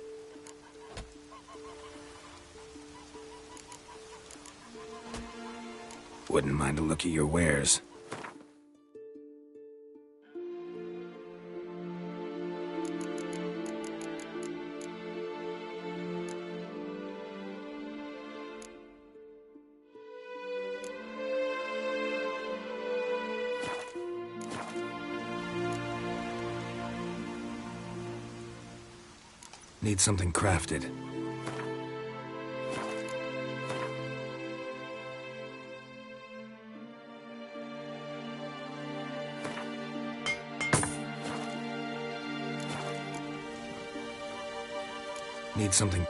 Wouldn't mind a look at your wares. Need something crafted. Need something.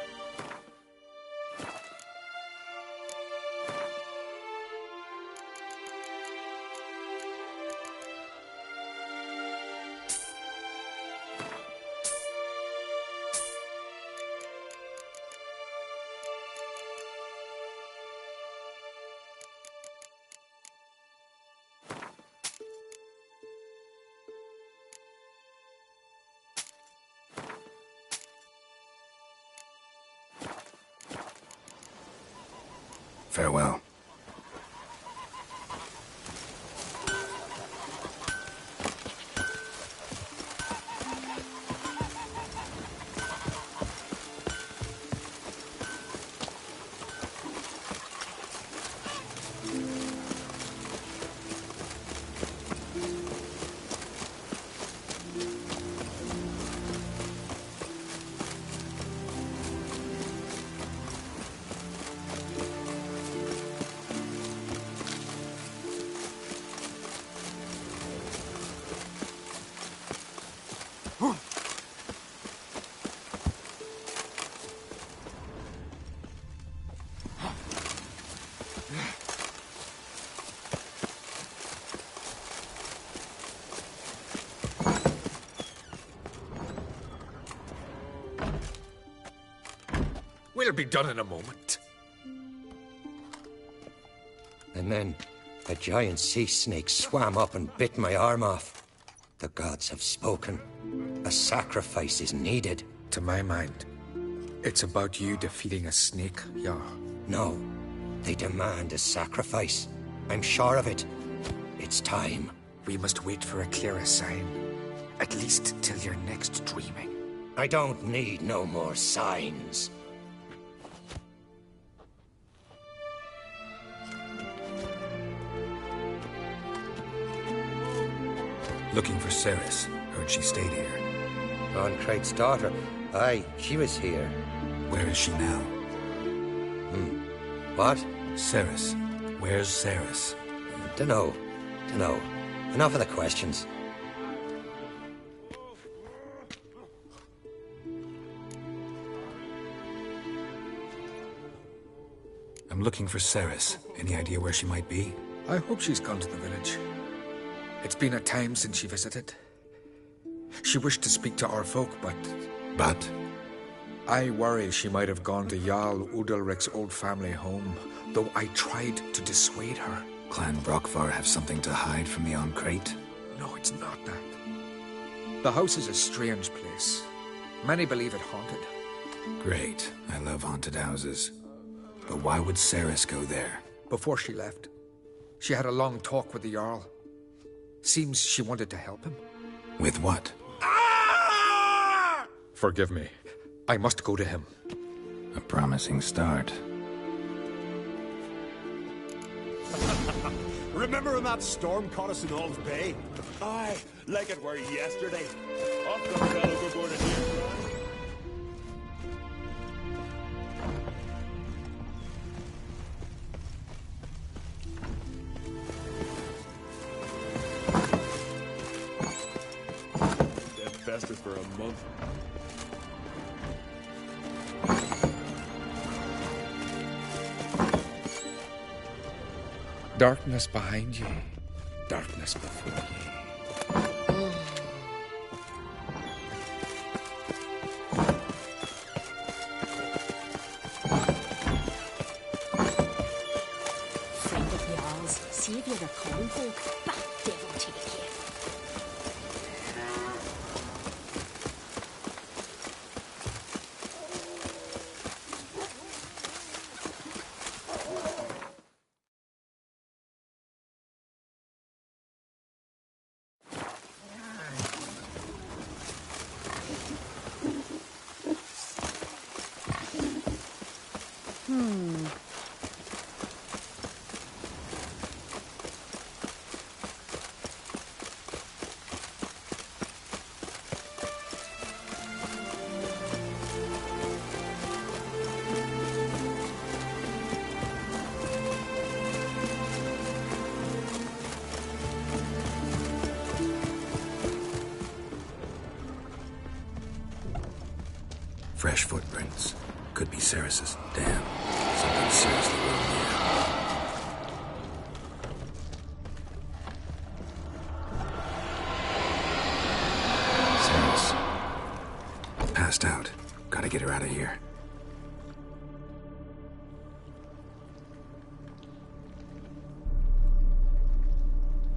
Farewell. We'll be done in a moment. And then a giant sea snake swam up and bit my arm off. The gods have spoken. A sacrifice is needed. To my mind, it's about you defeating a snake, yeah. No, they demand a sacrifice. I'm sure of it. It's time. We must wait for a clearer sign. At least till your next dreaming. I don't need no more signs. Looking for Ceres. Heard she stayed here. On Craig's daughter. Aye, she was here. Where is she now? What? Ceres. Where's Ceres? Dunno. Enough of the questions. I'm looking for Ceres. Any idea where she might be? I hope she's gone to the village. It's been a time since she visited. She wished to speak to our folk, but... But? I worry she might have gone to Jarl Udalric's old family home, though I tried to dissuade her. Clan Brockvar have something to hide from the on Crate? No, it's not that. The house is a strange place. Many believe it haunted. Great. I love haunted houses. But why would Ceres go there? Before she left, she had a long talk with the Jarl. Seems she wanted to help him. With what? Forgive me. I must go to him. A promising start. Remember when that storm caught us in All's Bay? Aye, like it were yesterday. Off the fell overboard in here. That festered for a month. Darkness behind ye, darkness before ye. Friend of Jarl's. See if you're the common folk. Bah, devil take you. Fresh footprints. Could be Ceres's. Damn. Something seriously wrong here. Ceres. Passed out. Gotta get her out of here.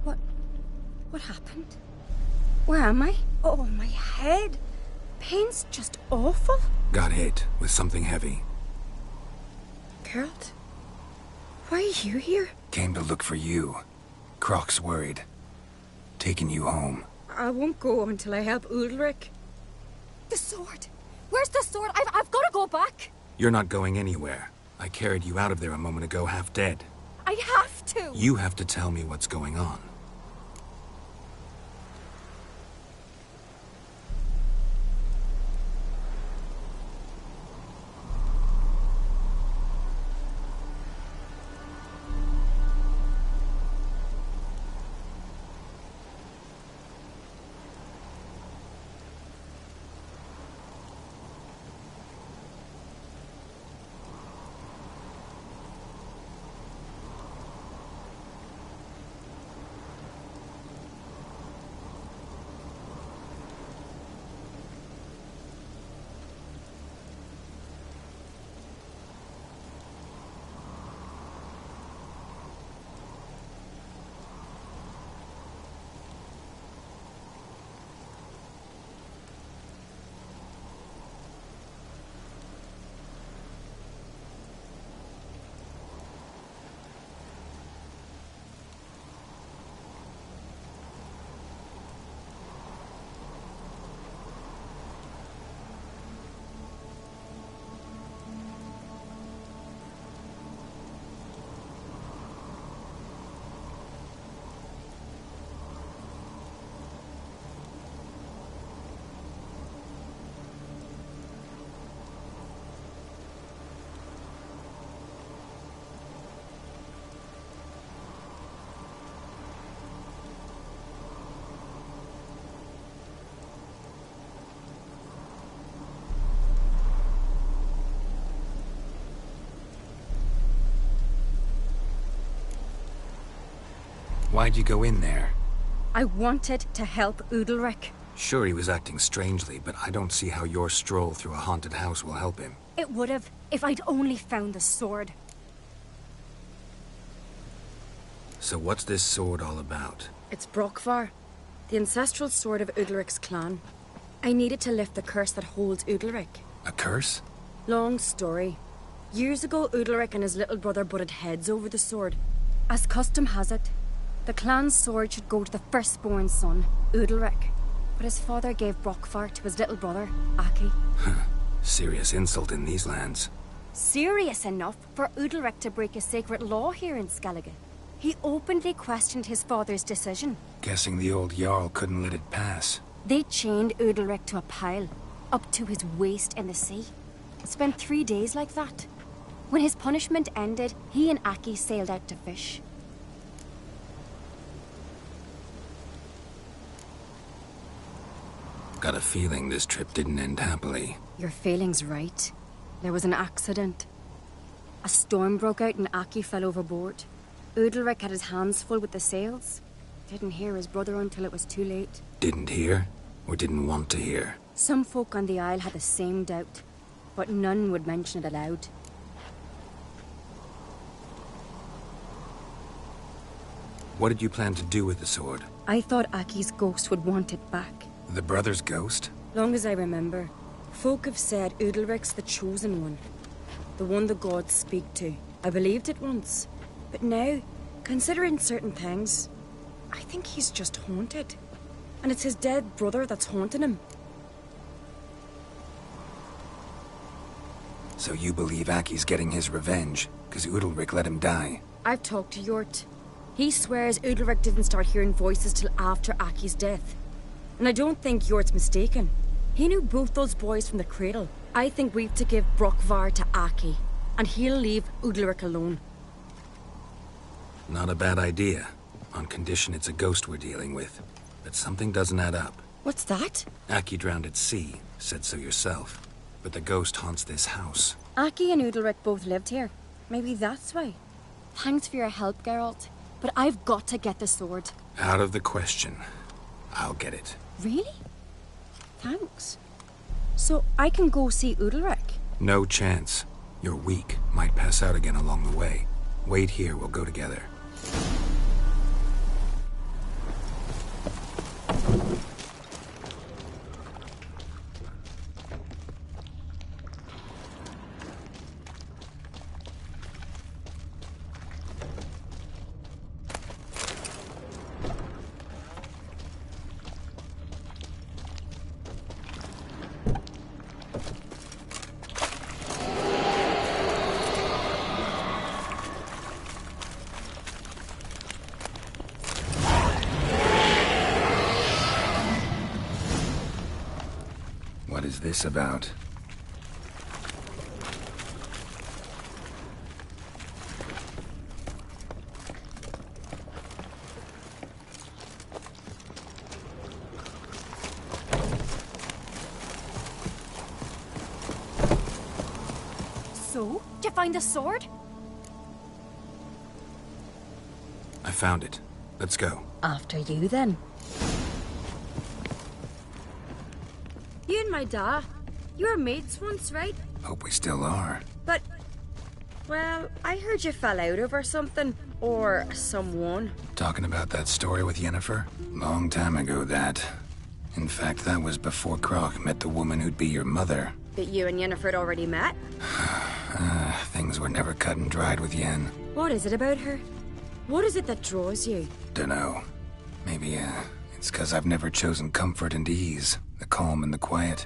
What happened? Where am I? Oh, my head. Pain's just awful. Got hit with something heavy. Geralt? Why are you here? Came to look for you. Croc's worried. Taking you home. I won't go until I help Udalric. The sword! Where's the sword? I've got to go back! You're not going anywhere. I carried you out of there a moment ago, half dead. I have to! You have to tell me what's going on. Why'd you go in there? I wanted to help Udalric. Sure, he was acting strangely, but I don't see how your stroll through a haunted house will help him. It would have, if I'd only found the sword. So what's this sword all about? It's Brokvar, the ancestral sword of Udalric's clan. I needed to lift the curse that holds Udalric. A curse? Long story. Years ago, Udalric and his little brother butted heads over the sword. As custom has it, the clan's sword should go to the firstborn son, Udalric. But his father gave Brokvar to his little brother, Aki. Serious insult in these lands. Serious enough for Udalric to break a sacred law here in Skellige. He openly questioned his father's decision. Guessing the old Jarl couldn't let it pass. They chained Udalric to a pile, up to his waist in the sea. Spent 3 days like that. When his punishment ended, he and Aki sailed out to fish. Got a feeling this trip didn't end happily. Your feeling's right. There was an accident. A storm broke out and Aki fell overboard. Udalric had his hands full with the sails. Didn't hear his brother until it was too late. Didn't hear? Or didn't want to hear? Some folk on the Isle had the same doubt, but none would mention it aloud. What did you plan to do with the sword? I thought Aki's ghost would want it back. The brother's ghost? Long as I remember, folk have said Udalric's the chosen one. The one the gods speak to. I believed it once. But now, considering certain things, I think he's just haunted. And it's his dead brother that's haunting him. So you believe Aki's getting his revenge, because Udalric let him die? I've talked to Yort. He swears Udalric didn't start hearing voices till after Aki's death. And I don't think Yort's mistaken. He knew both those boys from the cradle. I think we've to give Brockvar to Aki, and he'll leave Udalric alone. Not a bad idea, on condition it's a ghost we're dealing with. But something doesn't add up. What's that? Aki drowned at sea, said so yourself. But the ghost haunts this house. Aki and Udalric both lived here. Maybe that's why. Thanks for your help, Geralt. But I've got to get the sword. Out of the question. I'll get it. Really? Thanks. So I can go see Udalric? No chance. You're weak. Might pass out again along the way. Wait here, we'll go together. What is this about? So? Did you find the sword? I found it. Let's go. After you, then. You and my da, you were mates once, right? Hope we still are. But, well, I heard you fell out over something. Or someone. Talking about that story with Yennefer? Long time ago, that. In fact, that was before Croc met the woman who'd be your mother. But you and Yennefer had already met? Things were never cut and dried with Yen. What is it about her? What is it that draws you? Dunno. Maybe, it's 'cause I've never chosen comfort and ease. The calm and the quiet.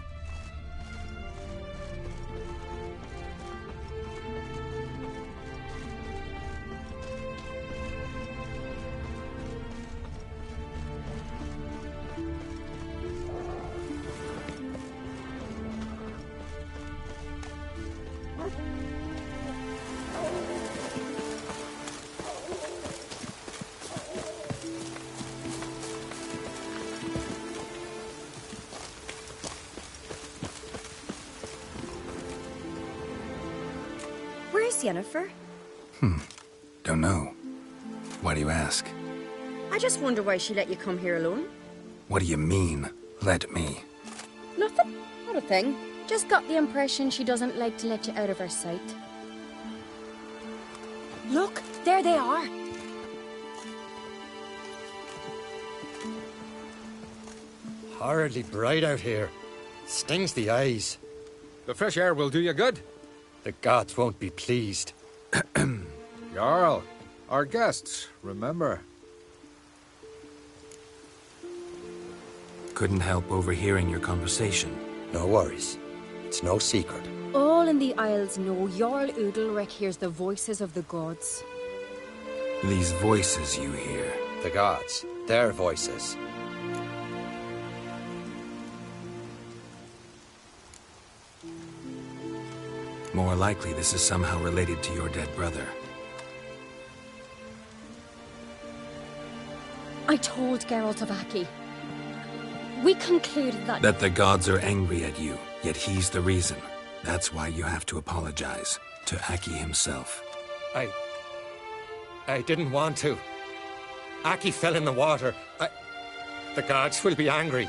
Where's Yennefer? Don't know. Why do you ask? I just wonder why she let you come here alone. What do you mean, let me? Nothing. Not a thing. Just got the impression she doesn't like to let you out of her sight. Look, there they are. Horridly bright out here. Stings the eyes. The fresh air will do you good. The gods won't be pleased. Jarl, our guests, remember. Couldn't help overhearing your conversation. No worries. It's no secret. All in the Isles know Jarl Udalric hears the voices of the gods. These voices you hear. The gods. Their voices. More likely this is somehow related to your dead brother. I told Geralt of Aki. We concluded that... That the gods are angry at you, yet he's the reason. That's why you have to apologize. To Aki himself. I didn't want to. Aki fell in the water. The gods will be angry.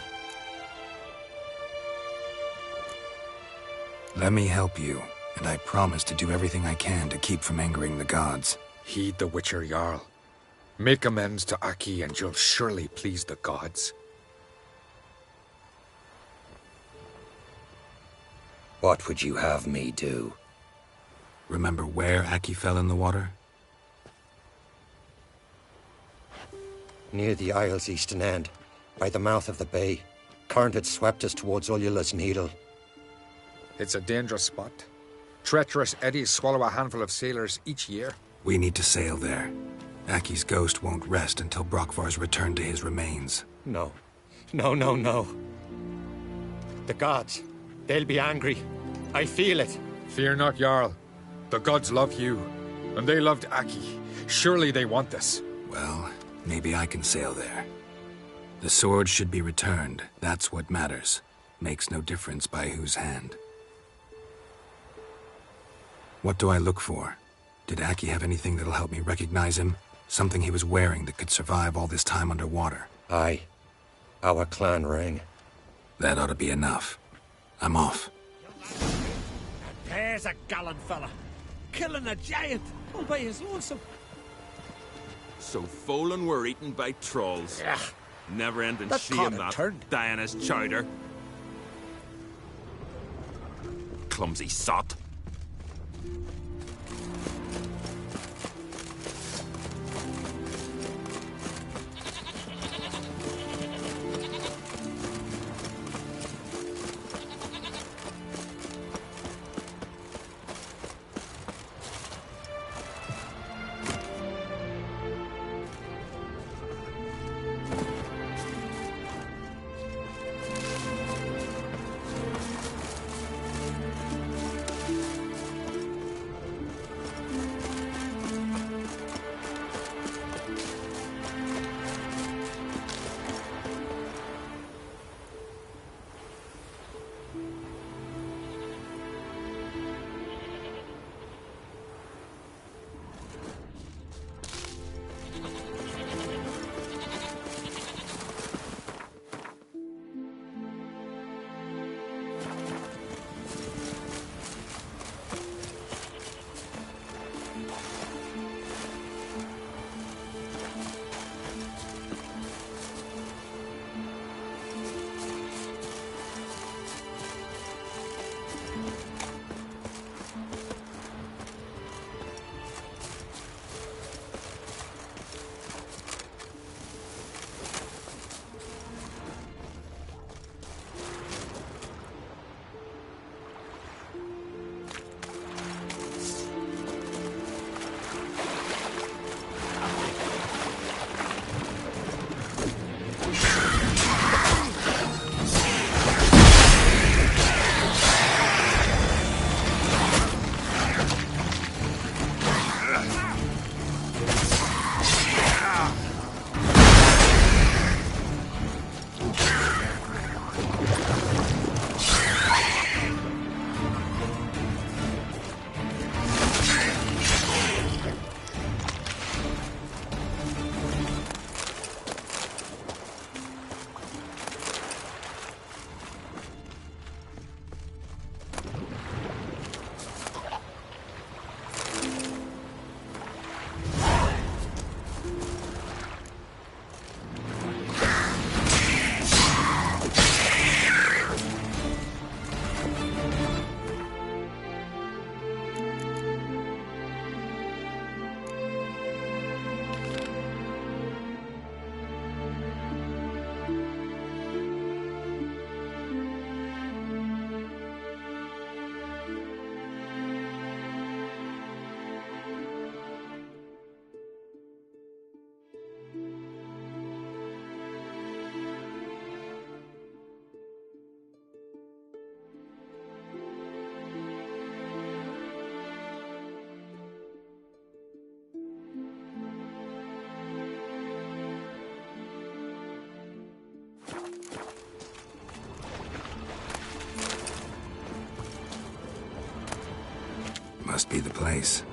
Let me help you, and I promise to do everything I can to keep from angering the gods. Heed the Witcher, Jarl. Make amends to Aki and you'll surely please the gods. What would you have me do? Remember where Aki fell in the water? Near the Isle's eastern end, by the mouth of the bay. Current had swept us towards Ullula's Needle. It's a dangerous spot. Treacherous eddies swallow a handful of sailors each year. We need to sail there. Aki's ghost won't rest until Brokvar's returned to his remains. No. No. The gods, they'll be angry. I feel it. Fear not, Jarl. The gods love you, and they loved Aki. Surely they want this. Well, maybe I can sail there. The sword should be returned. That's what matters. Makes no difference by whose hand. What do I look for? Did Aki have anything that'll help me recognize him? Something he was wearing that could survive all this time underwater? Aye. Our clan ring. That ought to be enough. I'm off. There's a gallant fella. Killing a giant all by his lonesome. So Folan were eaten by trolls. Yeah. Never-ending That shame, caught a that. turn. Diana's chowder. Clumsy sot. Must be the place.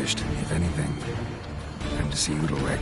accomplished, if anything. Time to see Udalric.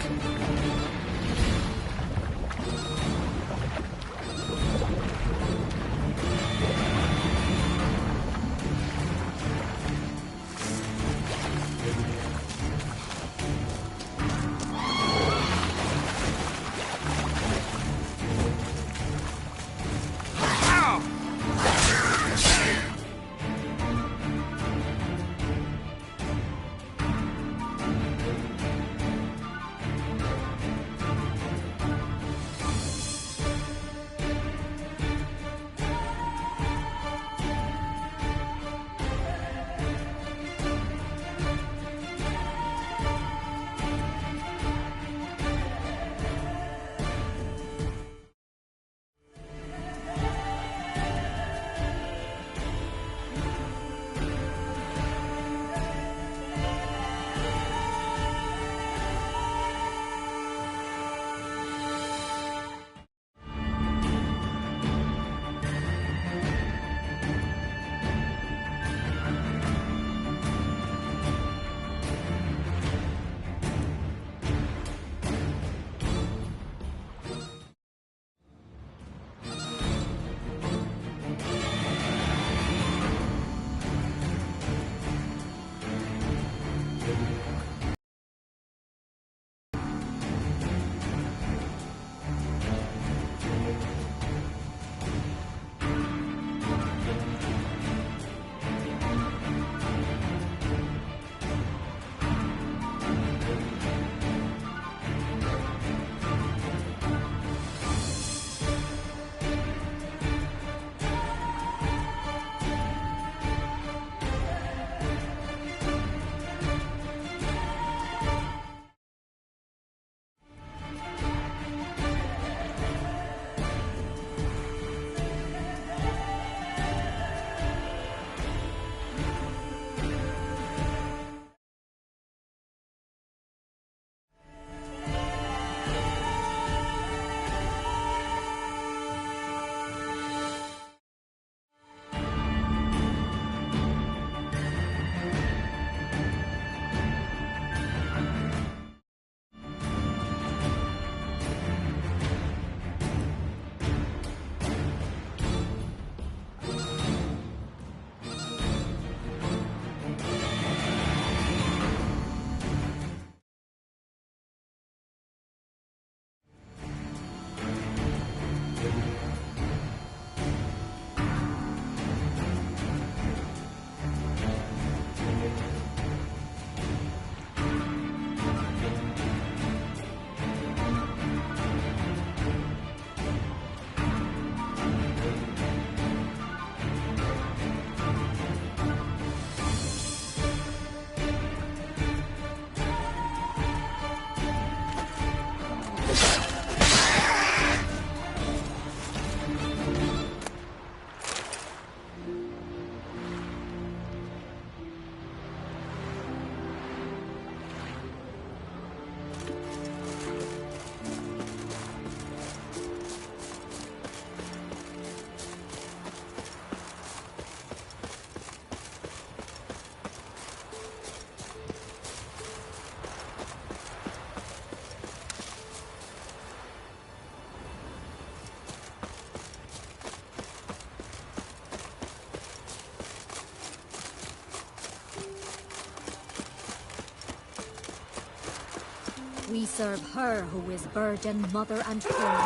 We serve her who is virgin, mother, and queen.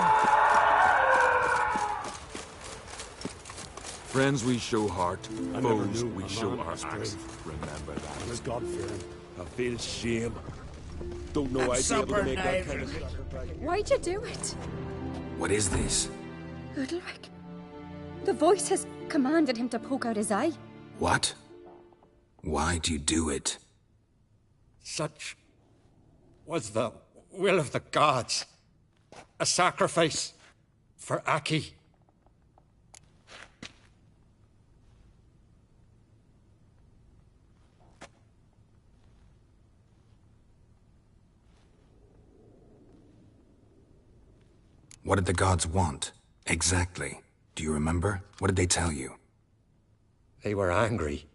Friends we show heart, I never foes knew we a show man our was axe. brave. Remember that. I was God-fearing. I feel shame. Don't know And I'd be able to make that supper kind of sacrifice. Why'd you do it? What is this? Udalric. The voice has commanded him to poke out his eye. What? Why'd you do it? Such was the will of the gods. A sacrifice for Aki. What did the gods want? Exactly. Do you remember? What did they tell you? They were angry.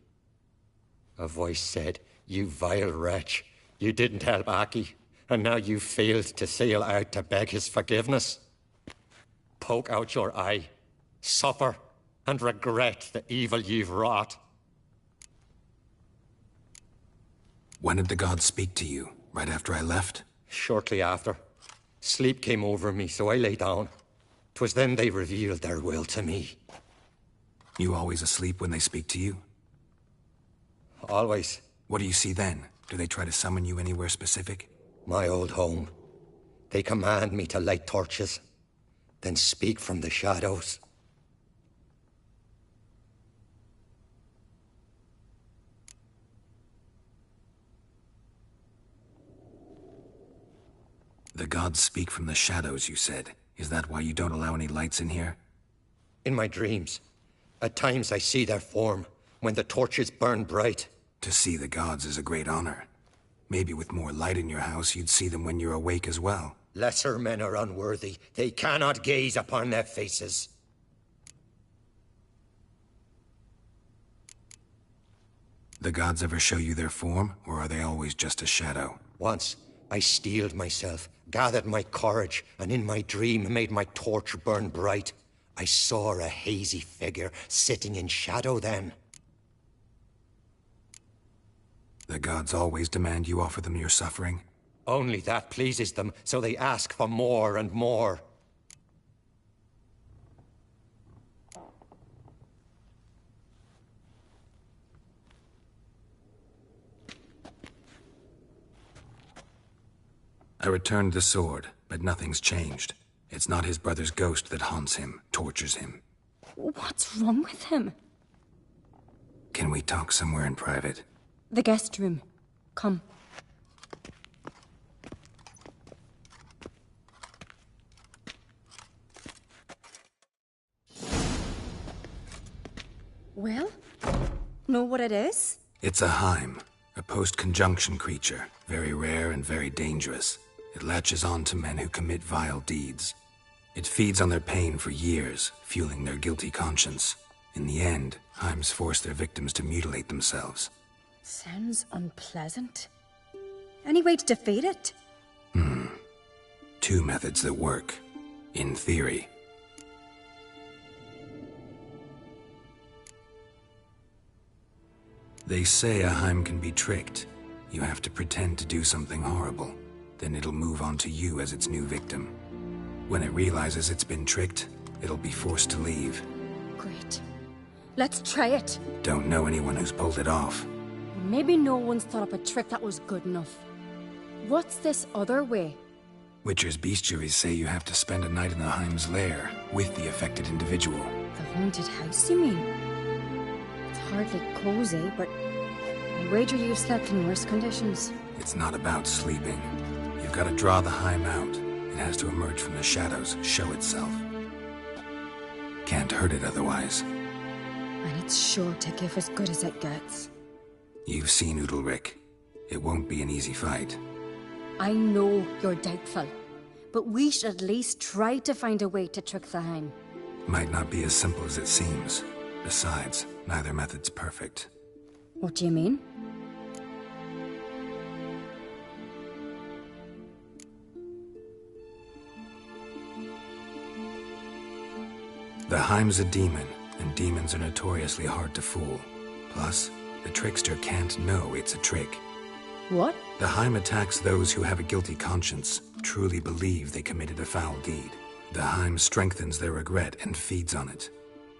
A voice said, You vile wretch. You didn't help Aki, and now you failed to sail out to beg his forgiveness. Poke out your eye, suffer, and regret the evil you've wrought. When did the gods speak to you? Right after I left? Shortly after. Sleep came over me, so I lay down. 'Twas then they revealed their will to me. You always asleep when they speak to you? Always. What do you see then? Do they try to summon you anywhere specific? My old home. They command me to light torches, then speak from the shadows. The gods speak from the shadows, you said. Is that why you don't allow any lights in here? In my dreams. At times I see their form, when the torches burn bright. To see the gods is a great honor. Maybe with more light in your house, you'd see them when you're awake as well. Lesser men are unworthy. They cannot gaze upon their faces. The gods ever show you their form, or are they always just a shadow? Once, I steeled myself, gathered my courage, and in my dream made my torch burn bright. I saw a hazy figure sitting in shadow then. The gods always demand you offer them your suffering? Only that pleases them, so they ask for more and more. I returned the sword, but nothing's changed. It's not his brother's ghost that haunts him, tortures him. What's wrong with him? Can we talk somewhere in private? The guest room. Come. Well, know what it is? It's a Heim, a post-conjunction creature, very rare and very dangerous. It latches on to men who commit vile deeds. It feeds on their pain for years, fueling their guilty conscience. In the end, Heims force their victims to mutilate themselves. Sounds unpleasant. Any way to defeat it? Two methods that work. In theory. They say a Heim can be tricked. You have to pretend to do something horrible. Then it'll move on to you as its new victim. When it realizes it's been tricked, it'll be forced to leave. Great. Let's try it. Don't know anyone who's pulled it off. Maybe no one's thought up a trick that was good enough. What's this other way? Witcher's bestiaries say you have to spend a night in the Heim's lair with the affected individual. The haunted house, you mean? It's hardly cozy, but I wager you've slept in worse conditions. It's not about sleeping. You've got to draw the Heim out. It has to emerge from the shadows, show itself. Can't hurt it otherwise. And it's sure to give as good as it gets. You've seen Udalric. It won't be an easy fight. I know you're doubtful, but we should at least try to find a way to trick the Heim. Might not be as simple as it seems. Besides, neither method's perfect. What do you mean? The Heim's a demon, and demons are notoriously hard to fool. Plus, the trickster can't know it's a trick. What? The Heim attacks those who have a guilty conscience, truly believe they committed a foul deed. The Heim strengthens their regret and feeds on it.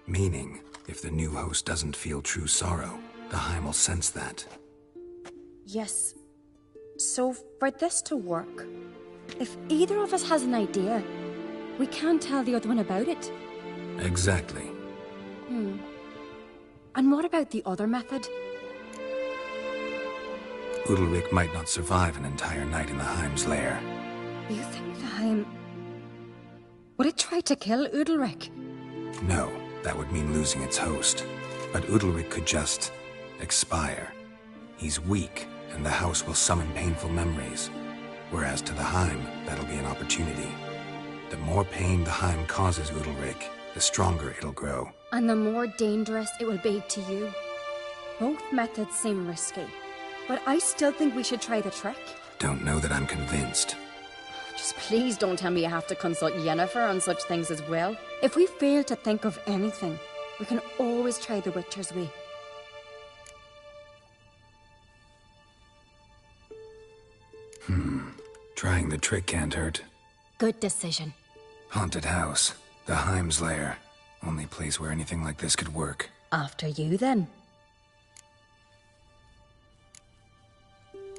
Meaning, if the new host doesn't feel true sorrow, the Heim will sense that. Yes. So, for this to work, if either of us has an idea, we can't tell the other one about it. Exactly. And what about the other method? Udalric might not survive an entire night in the Heim's lair. You think the Heim... Would it try to kill Udalric? No, that would mean losing its host. But Udalric could just... expire. He's weak, and the house will summon painful memories. Whereas to the Heim, that'll be an opportunity. The more pain the Heim causes Udalric, the stronger it'll grow. And the more dangerous it will be to you. Both methods seem risky. But I still think we should try the trick. Don't know that I'm convinced. Just please don't tell me you have to consult Yennefer on such things as well. If we fail to think of anything, we can always try the Witcher's way. Trying the trick can't hurt. Good decision. Haunted house. The Heim's lair. Only place where anything like this could work. After you, then.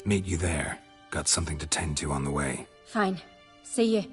Meet you there. Got something to tend to on the way. Fine. See you.